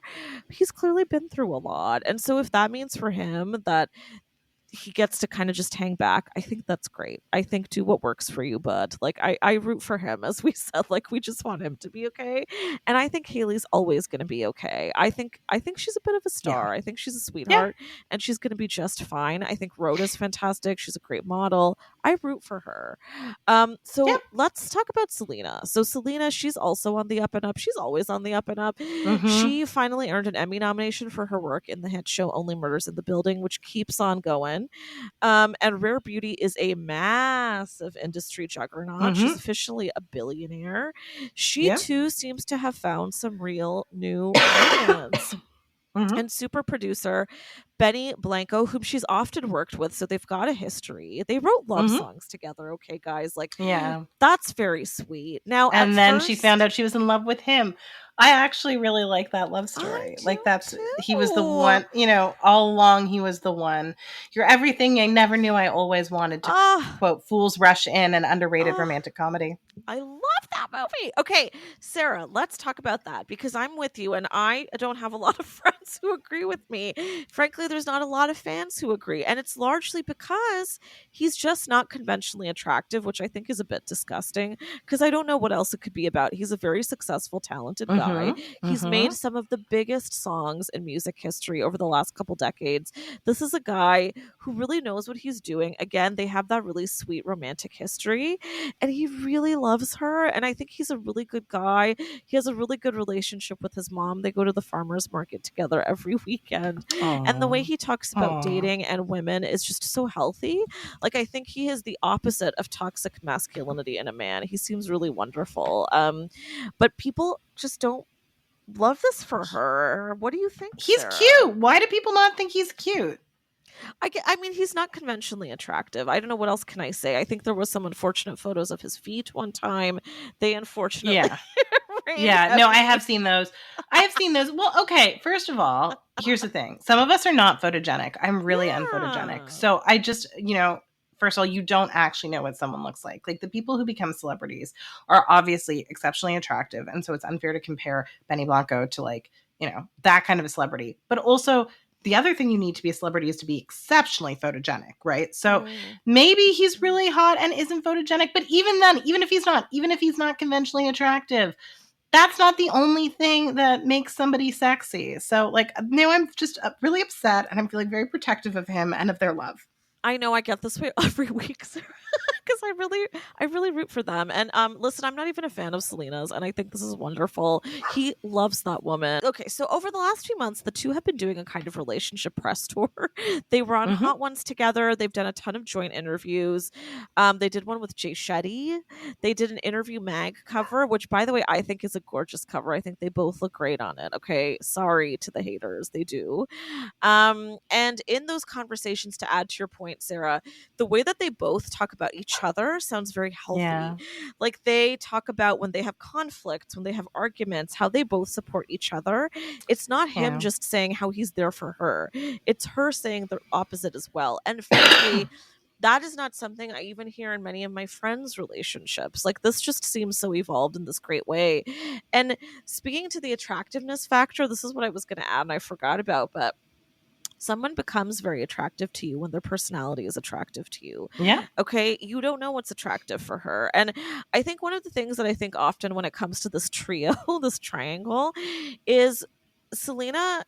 He's clearly been through a lot. And so if that means for him that he gets to kind of just hang back, I think that's great. I think do what works for you, bud. Like, I root for him, as we said. Like, we just want him to be okay. And I think Hailey's always going to be okay. I think she's a bit of a star. I think she's a sweetheart, and she's going to be just fine. I think Rhoda's fantastic. She's a great model. I root for her. Let's talk about Selena. So Selena, she's also on the up and up. She's always on the up and up. She finally earned an Emmy nomination for her work in the hit show Only Murders in the Building, which keeps on going. And Rare Beauty is a massive industry juggernaut. She's officially a billionaire. She too seems to have found some real new audience. And super producer Benny Blanco, whom she's often worked with, so they've got a history. They wrote love songs together, okay, guys? Like, that's very sweet. Now, and then she found out she was in love with him. I actually really like that love story. He was the one, all along he was the one. You're everything I never knew I always wanted to quote, Fools Rush In, an underrated romantic comedy. I love that movie. Okay, Sarah, let's talk about that, because I'm with you and I don't have a lot of friends who agree with me. Frankly, there's not a lot of fans who agree, and it's largely because he's just not conventionally attractive, which I think is a bit disgusting, because I don't know what else it could be about. He's a very successful, talented guy. He's made some of the biggest songs in music history over the last couple decades. This is a guy who really knows what he's doing. Again, they have that really sweet romantic history, and he really loves her. And I think he's a really good guy. He has a really good relationship with his mom. They go to the farmer's market together every weekend. And the way he talks about dating and women is just so healthy. Like, I think he is the opposite of toxic masculinity in a man. He seems really wonderful. But people just don't love this for her. What do you think, He's Sarah? cute. Why do people not think he's cute? I mean, he's not conventionally attractive. I don't know what else can I say. I think there was some unfortunate photos of his feet one time. They unfortunately... Yeah, no, I have seen those. Well, okay, first of all, here's the thing. Some of us are not photogenic. I'm really unphotogenic. So I just, first of all, you don't actually know what someone looks like. Like, the people who become celebrities are obviously exceptionally attractive. And so it's unfair to compare Benny Blanco to, like, that kind of a celebrity. But also, the other thing you need to be a celebrity is to be exceptionally photogenic, right? So maybe he's really hot and isn't photogenic. But even then, even if he's not conventionally attractive, that's not the only thing that makes somebody sexy. So, like, now I'm just really upset, and I'm feeling very protective of him and of their love. I know I get this way every week, Sarah, because I really root for them. And listen, I'm not even a fan of Selena's, and I think this is wonderful. He loves that woman. Okay, so over the last few months, the two have been doing a kind of relationship press tour. They were on Hot Ones together. They've done a ton of joint interviews. They did one with Jay Shetty. They did an Interview Mag cover, which, by the way, I think is a gorgeous cover. I think they both look great on it. Okay, sorry to the haters, they do. And in those conversations, to add to your point, Sarah, the way that they both talk about each other sounds very healthy. Yeah. Like, they talk about when they have conflicts, when they have arguments, how they both support each other. It's not him just saying how he's there for her. It's her saying the opposite as well. And frankly, that is not something I even hear in many of my friends' relationships. Like, this just seems so evolved in this great way. And speaking to the attractiveness factor, this is what I was going to add and I forgot about, but someone becomes very attractive to you when their personality is attractive to you. Yeah. Okay. You don't know what's attractive for her. And I think one of the things that I think often when it comes to this trio, this triangle, is Selena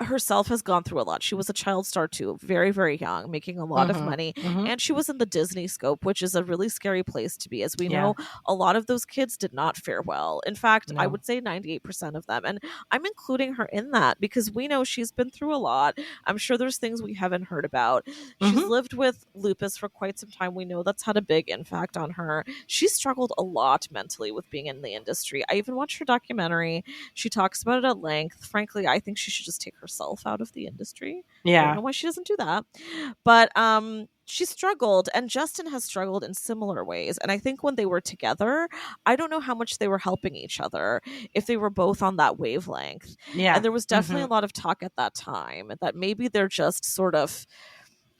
herself has gone through a lot. She was a child star too, very, very young, making a lot of money. And she was in the Disney scope, which is a really scary place to be. As we know, a lot of those kids did not fare well. In fact, I would say 98% of them. And I'm including her in that because we know she's been through a lot. I'm sure there's things we haven't heard about. She's lived with lupus for quite some time. We know that's had a big impact on her. She struggled a lot mentally with being in the industry. I even watched her documentary. She talks about it at length. Frankly, I think she should just take herself out of the industry. I don't know why she doesn't do that. But she struggled, and Justin has struggled in similar ways. And I think when they were together, I don't know how much they were helping each other, if they were both on that wavelength. Yeah. And there was definitely a lot of talk at that time that maybe they're just sort of,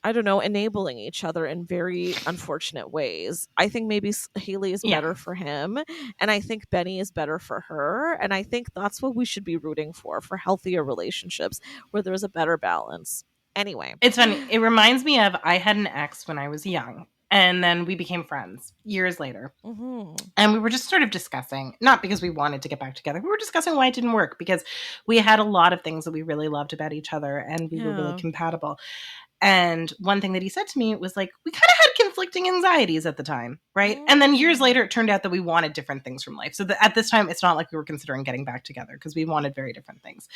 I don't know, enabling each other in very unfortunate ways. I think maybe Hailey is better for him, and I think Benny is better for her, and I think that's what we should be rooting for healthier relationships where there's a better balance. Anyway. It's funny. It reminds me of, I had an ex when I was young, and then we became friends years later. And we were just sort of discussing, not because we wanted to get back together, we were discussing why it didn't work, because we had a lot of things that we really loved about each other, and we were really compatible. And one thing that he said to me was like, we kind of had conflicting anxieties at the time, right? And then years later, it turned out that we wanted different things from life. So at this time, it's not like we were considering getting back together because we wanted very different things.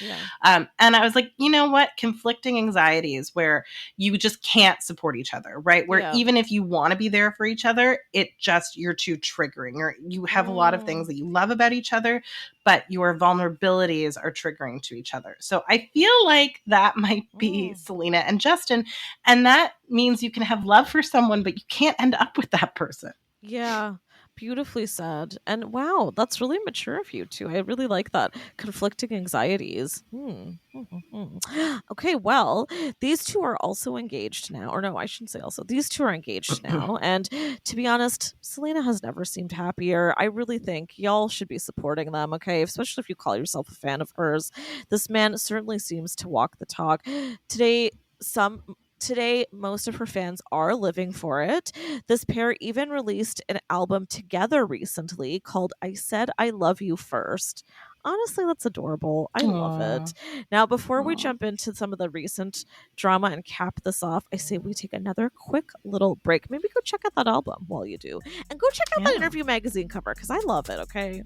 And I was like, you know what? Conflicting anxieties where you just can't support each other, right? Where even if you want to be there for each other, you're too triggering, or you have a lot of things that you love about each other, but your vulnerabilities are triggering to each other. So I feel like that might be Selena and Justin. And that means you can have love for someone, but you can't end up with that person. Yeah, beautifully said. And wow, that's really mature of you too. I really like that. Conflicting anxieties. Okay, well, these two are also engaged now. Or no, I shouldn't say also. These two are engaged now. And to be honest, Selena has never seemed happier. I really think y'all should be supporting them, okay? Especially if you call yourself a fan of hers. This man certainly seems to walk the talk. Today, most of her fans are living for it. This pair even released an album together recently called I Said I Love You First. honestly, that's adorable. I love it. Now, before we jump into some of the recent drama and cap this off, I say we take another quick little break. Maybe go check out that album while you do. And go check out that interview magazine cover because I love it, okay?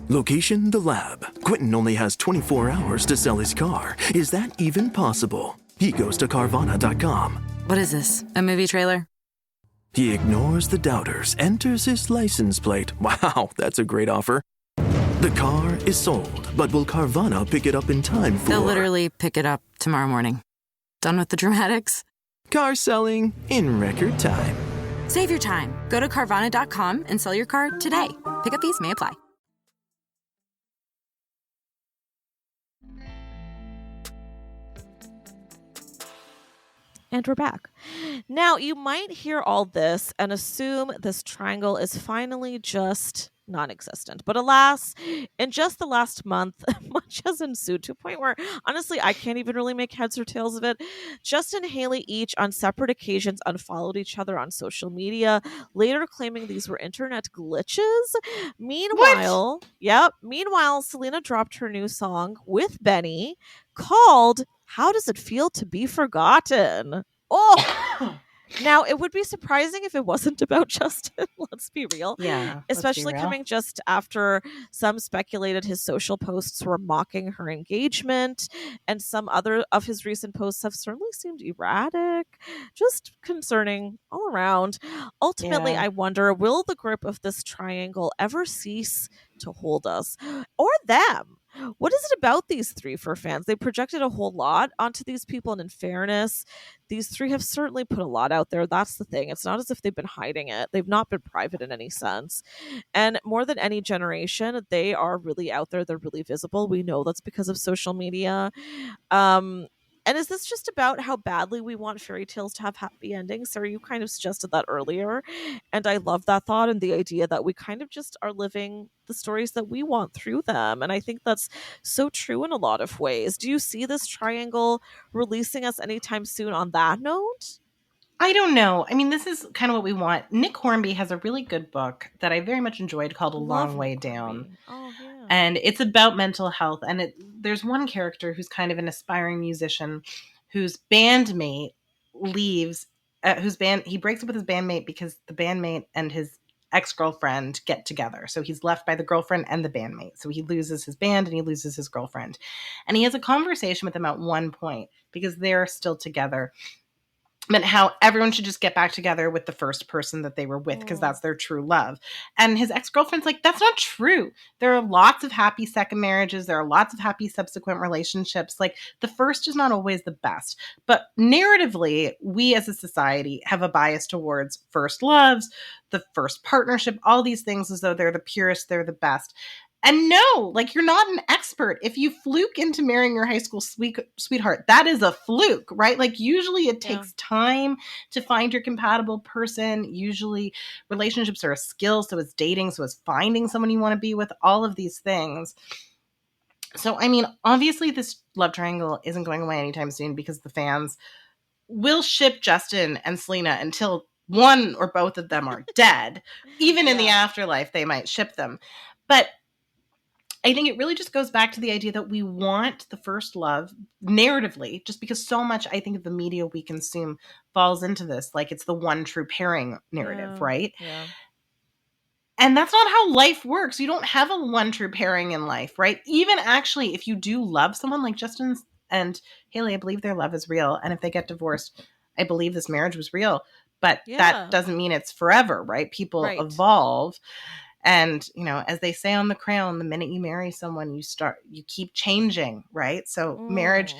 Location, the lab. Quentin only has 24 hours to sell his car. Is that even possible? He goes to Carvana.com. What is this, a movie trailer? He ignores the doubters, enters his license plate. Wow, that's a great offer. The car is sold, but will Carvana pick it up in time for... They'll literally pick it up tomorrow morning. Done with the dramatics? Car selling in record time. Save your time. Go to Carvana.com and sell your car today. Pickup fees may apply. And we're back. Now, you might hear all this and assume this triangle is finally just non-existent. But alas, in just the last month, much has ensued to a point where, honestly, I can't even really make heads or tails of it. Justin and Hailey each, on separate occasions, unfollowed each other on social media, later claiming these were internet glitches. Meanwhile, Selena dropped her new song with Benny called How Does It Feel to Be Forgotten? Oh! Now, it would be surprising if it wasn't about Justin. Let's be real. Yeah. Especially coming just after some speculated his social posts were mocking her engagement, and some other of his recent posts have certainly seemed erratic. Just concerning all around. Ultimately, I wonder, will the grip of this triangle ever cease to hold us? Or them? What is it about these three for fans? They projected a whole lot onto these people, and in fairness, these three have certainly put a lot out there. That's the thing. It's not as if they've been hiding it. They've not been private in any sense. And more than any generation, they are really out there. They're really visible. We know that's because of social media. And is this just about how badly we want fairy tales to have happy endings? Sarah, you kind of suggested that earlier. And I love that thought and the idea that we kind of just are living the stories that we want through them. And I think that's so true in a lot of ways. Do you see this triangle releasing us anytime soon on that note? I don't know. I mean, this is kind of what we want. Nick Hornby has a really good book that I very much enjoyed called A Long Way Down. Oh, yeah. And it's about mental health. And there's one character who's kind of an aspiring musician whose bandmate leaves, he breaks up with his bandmate because the bandmate and his ex-girlfriend get together. So he's left by the girlfriend and the bandmate. So he loses his band and he loses his girlfriend. And he has a conversation with them at one point because they're still together. And how everyone should just get back together with the first person that they were with because that's their true love. And his ex-girlfriend's like, that's not true. There are lots of happy second marriages. There are lots of happy subsequent relationships. Like, the first is not always the best. But narratively, we as a society have a bias towards first loves, the first partnership, all these things as though they're the purest, they're the best. And no, like, you're not an expert. If you fluke into marrying your high school sweetheart, that is a fluke, right? Like, usually it takes time to find your compatible person. Usually relationships are a skill. So is dating. So is finding someone you want to be with, all of these things. So, I mean, obviously this love triangle isn't going away anytime soon because the fans will ship Justin and Selena until one or both of them are dead. Even in the afterlife, they might ship them. But I think it really just goes back to the idea that we want the first love narratively, just because so much, I think, of the media we consume falls into this. Like, it's the one true pairing narrative, right? Yeah. And that's not how life works. You don't have a one true pairing in life, right? Even actually, if you do love someone like Justin and Hailey, I believe their love is real. And if they get divorced, I believe this marriage was real. But that doesn't mean it's forever, right? People evolve. And, you know, as they say on The Crown, the minute you marry someone, you keep changing, right? So marriage,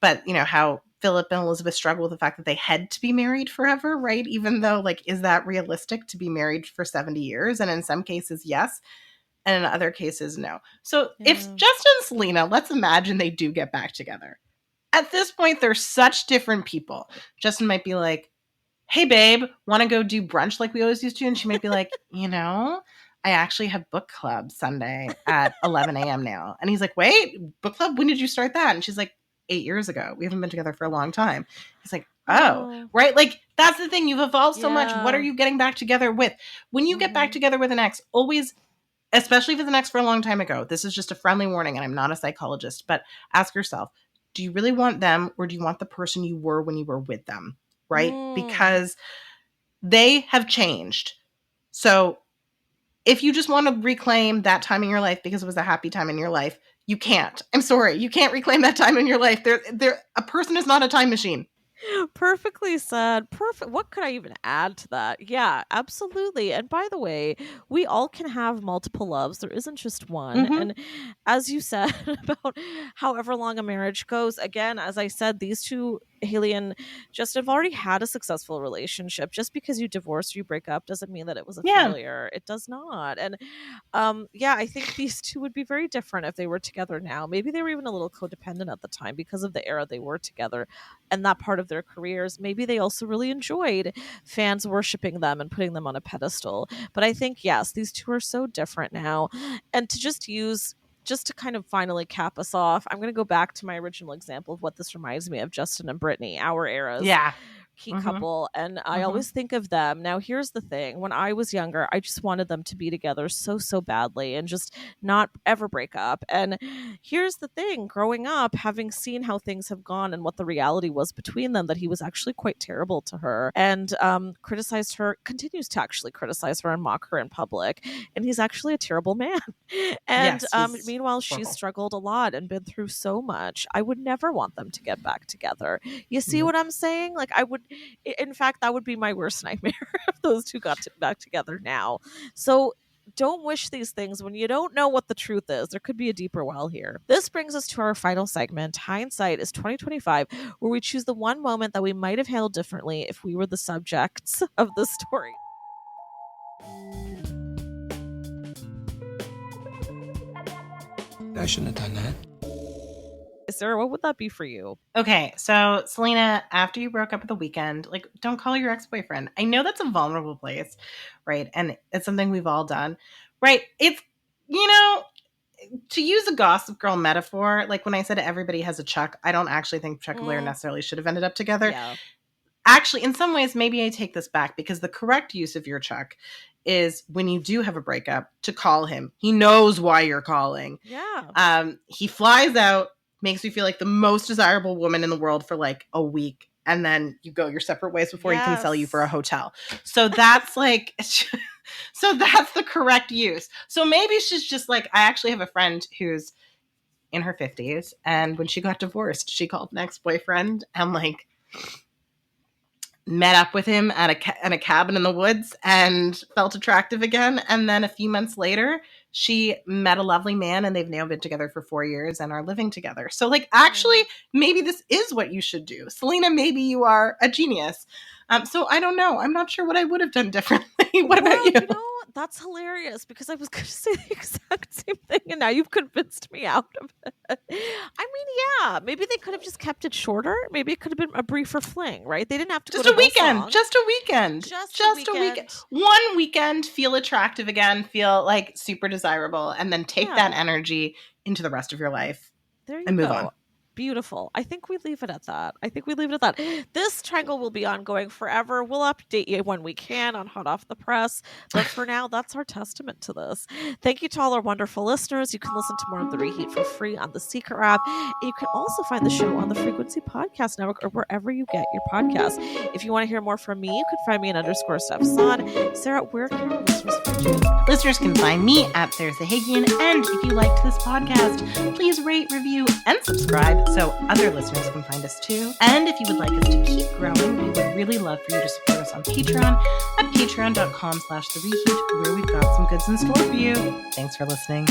but, you know, how Philip and Elizabeth struggle with the fact that they had to be married forever, right? Even though, like, is that realistic to be married for 70 years? And in some cases, yes. And in other cases, no. So if Justin and Selena, let's imagine they do get back together. At this point, they're such different people. Justin might be like, hey, babe, want to go do brunch like we always used to? And she might be like, you know, I actually have book club Sunday at 11 a.m. now. And he's like, wait, book club? When did you start that? And she's like, 8 years ago. We haven't been together for a long time. He's like, oh, right? Like, that's the thing. You've evolved so much. What are you getting back together with? When you get back together with an ex, always, especially if it's an ex for a long time ago, this is just a friendly warning, and I'm not a psychologist, but ask yourself, do you really want them, or do you want the person you were when you were with them, right? Because they have changed. So if you just want to reclaim that time in your life because it was a happy time in your life, you can't. I'm sorry. You can't reclaim that time in your life. A person is not a time machine. Perfectly said. Perfect. What could I even add to that? Yeah, absolutely. And by the way, we all can have multiple loves. There isn't just one. And as you said about however long a marriage goes, again, as I said, these two, Hailey and Justin, have already had a successful relationship. Just because you divorce or you break up doesn't mean that it was a failure. It does not. And I think these two would be very different if they were together now. Maybe they were even a little codependent at the time because of the era they were together and that part of their careers. Maybe they also really enjoyed fans worshiping them and putting them on a pedestal. But I think, yes, these two are so different now. And to just to kind of finally cap us off, I'm going to go back to my original example of what this reminds me of, Justin and Brittany, our eras. Yeah. Key couple, and I always think of them. Now, here's the thing. When I was younger, I just wanted them to be together so badly and just not ever break up. And here's the thing. Growing up, having seen how things have gone and what the reality was between them, that he was actually quite terrible to her and criticized her, continues to actually criticize her and mock her in public. And he's actually a terrible man. And meanwhile, she's struggled a lot and been through so much. I would never want them to get back together. You see what I'm saying? Like, in fact, that would be my worst nightmare if those two got back together now. So don't wish these things when you don't know what the truth is. There could be a deeper well here. This brings us to our final segment, Hindsight is 2025, where we choose the one moment that we might have handled differently if we were the subjects of the story. I shouldn't have done that. Sarah, what would that be for you? Okay, so Selena, after you broke up at the weekend, like, don't call your ex-boyfriend. I know that's a vulnerable place, right? And it's something we've all done, right? It's, to use a Gossip Girl metaphor, like when I said everybody has a Chuck, I don't actually think Chuck and Blair necessarily should have ended up together. Yeah. Actually, in some ways, maybe I take this back, because the correct use of your Chuck is when you do have a breakup to call him. He knows why you're calling. Yeah. He flies out, makes you feel like the most desirable woman in the world for like a week, and then you go your separate ways before he can sell you for a hotel. So that's like, so that's the correct use. So maybe she's just like, I actually have a friend who's in her 50s, and when she got divorced, she called an ex-boyfriend and like met up with him at a cabin in the woods and felt attractive again. And then a few months later, she met a lovely man, and they've now been together for 4 years and are living together. So like, actually, maybe this is what you should do. Selena, maybe you are a genius. So I don't know. I'm not sure what I would have done differently. What about you? That's hilarious, because I was going to say the exact same thing, and now you've convinced me out of it. I mean, yeah, maybe they could have just kept it shorter. Maybe it could have been a briefer fling, right? They didn't have to just go a weekend. Just a weekend. Just a weekend. One weekend, feel attractive again, feel like super desirable, and then take that energy into the rest of your life. There you and go. Move on. Beautiful. I think we leave it at that. This triangle will be ongoing forever. We'll update you when we can on Hot Off the Press. But for now, that's our testament to this. Thank you to all our wonderful listeners. You can listen to more of The Reheat for free on the Seeker app. And you can also find the show on the Frequency Podcast Network or wherever you get your podcasts. If you want to hear more from me, you can find me at _Steph Sarah, where can your listeners find you? Listeners can find me at Sarah Sahagian. And if you liked this podcast, please rate, review, and subscribe so other listeners can find us too. And if you would like us to keep growing, we would really love for you to support us on Patreon at patreon.com/thereheat, where we've got some goods in store for you. Thanks for listening.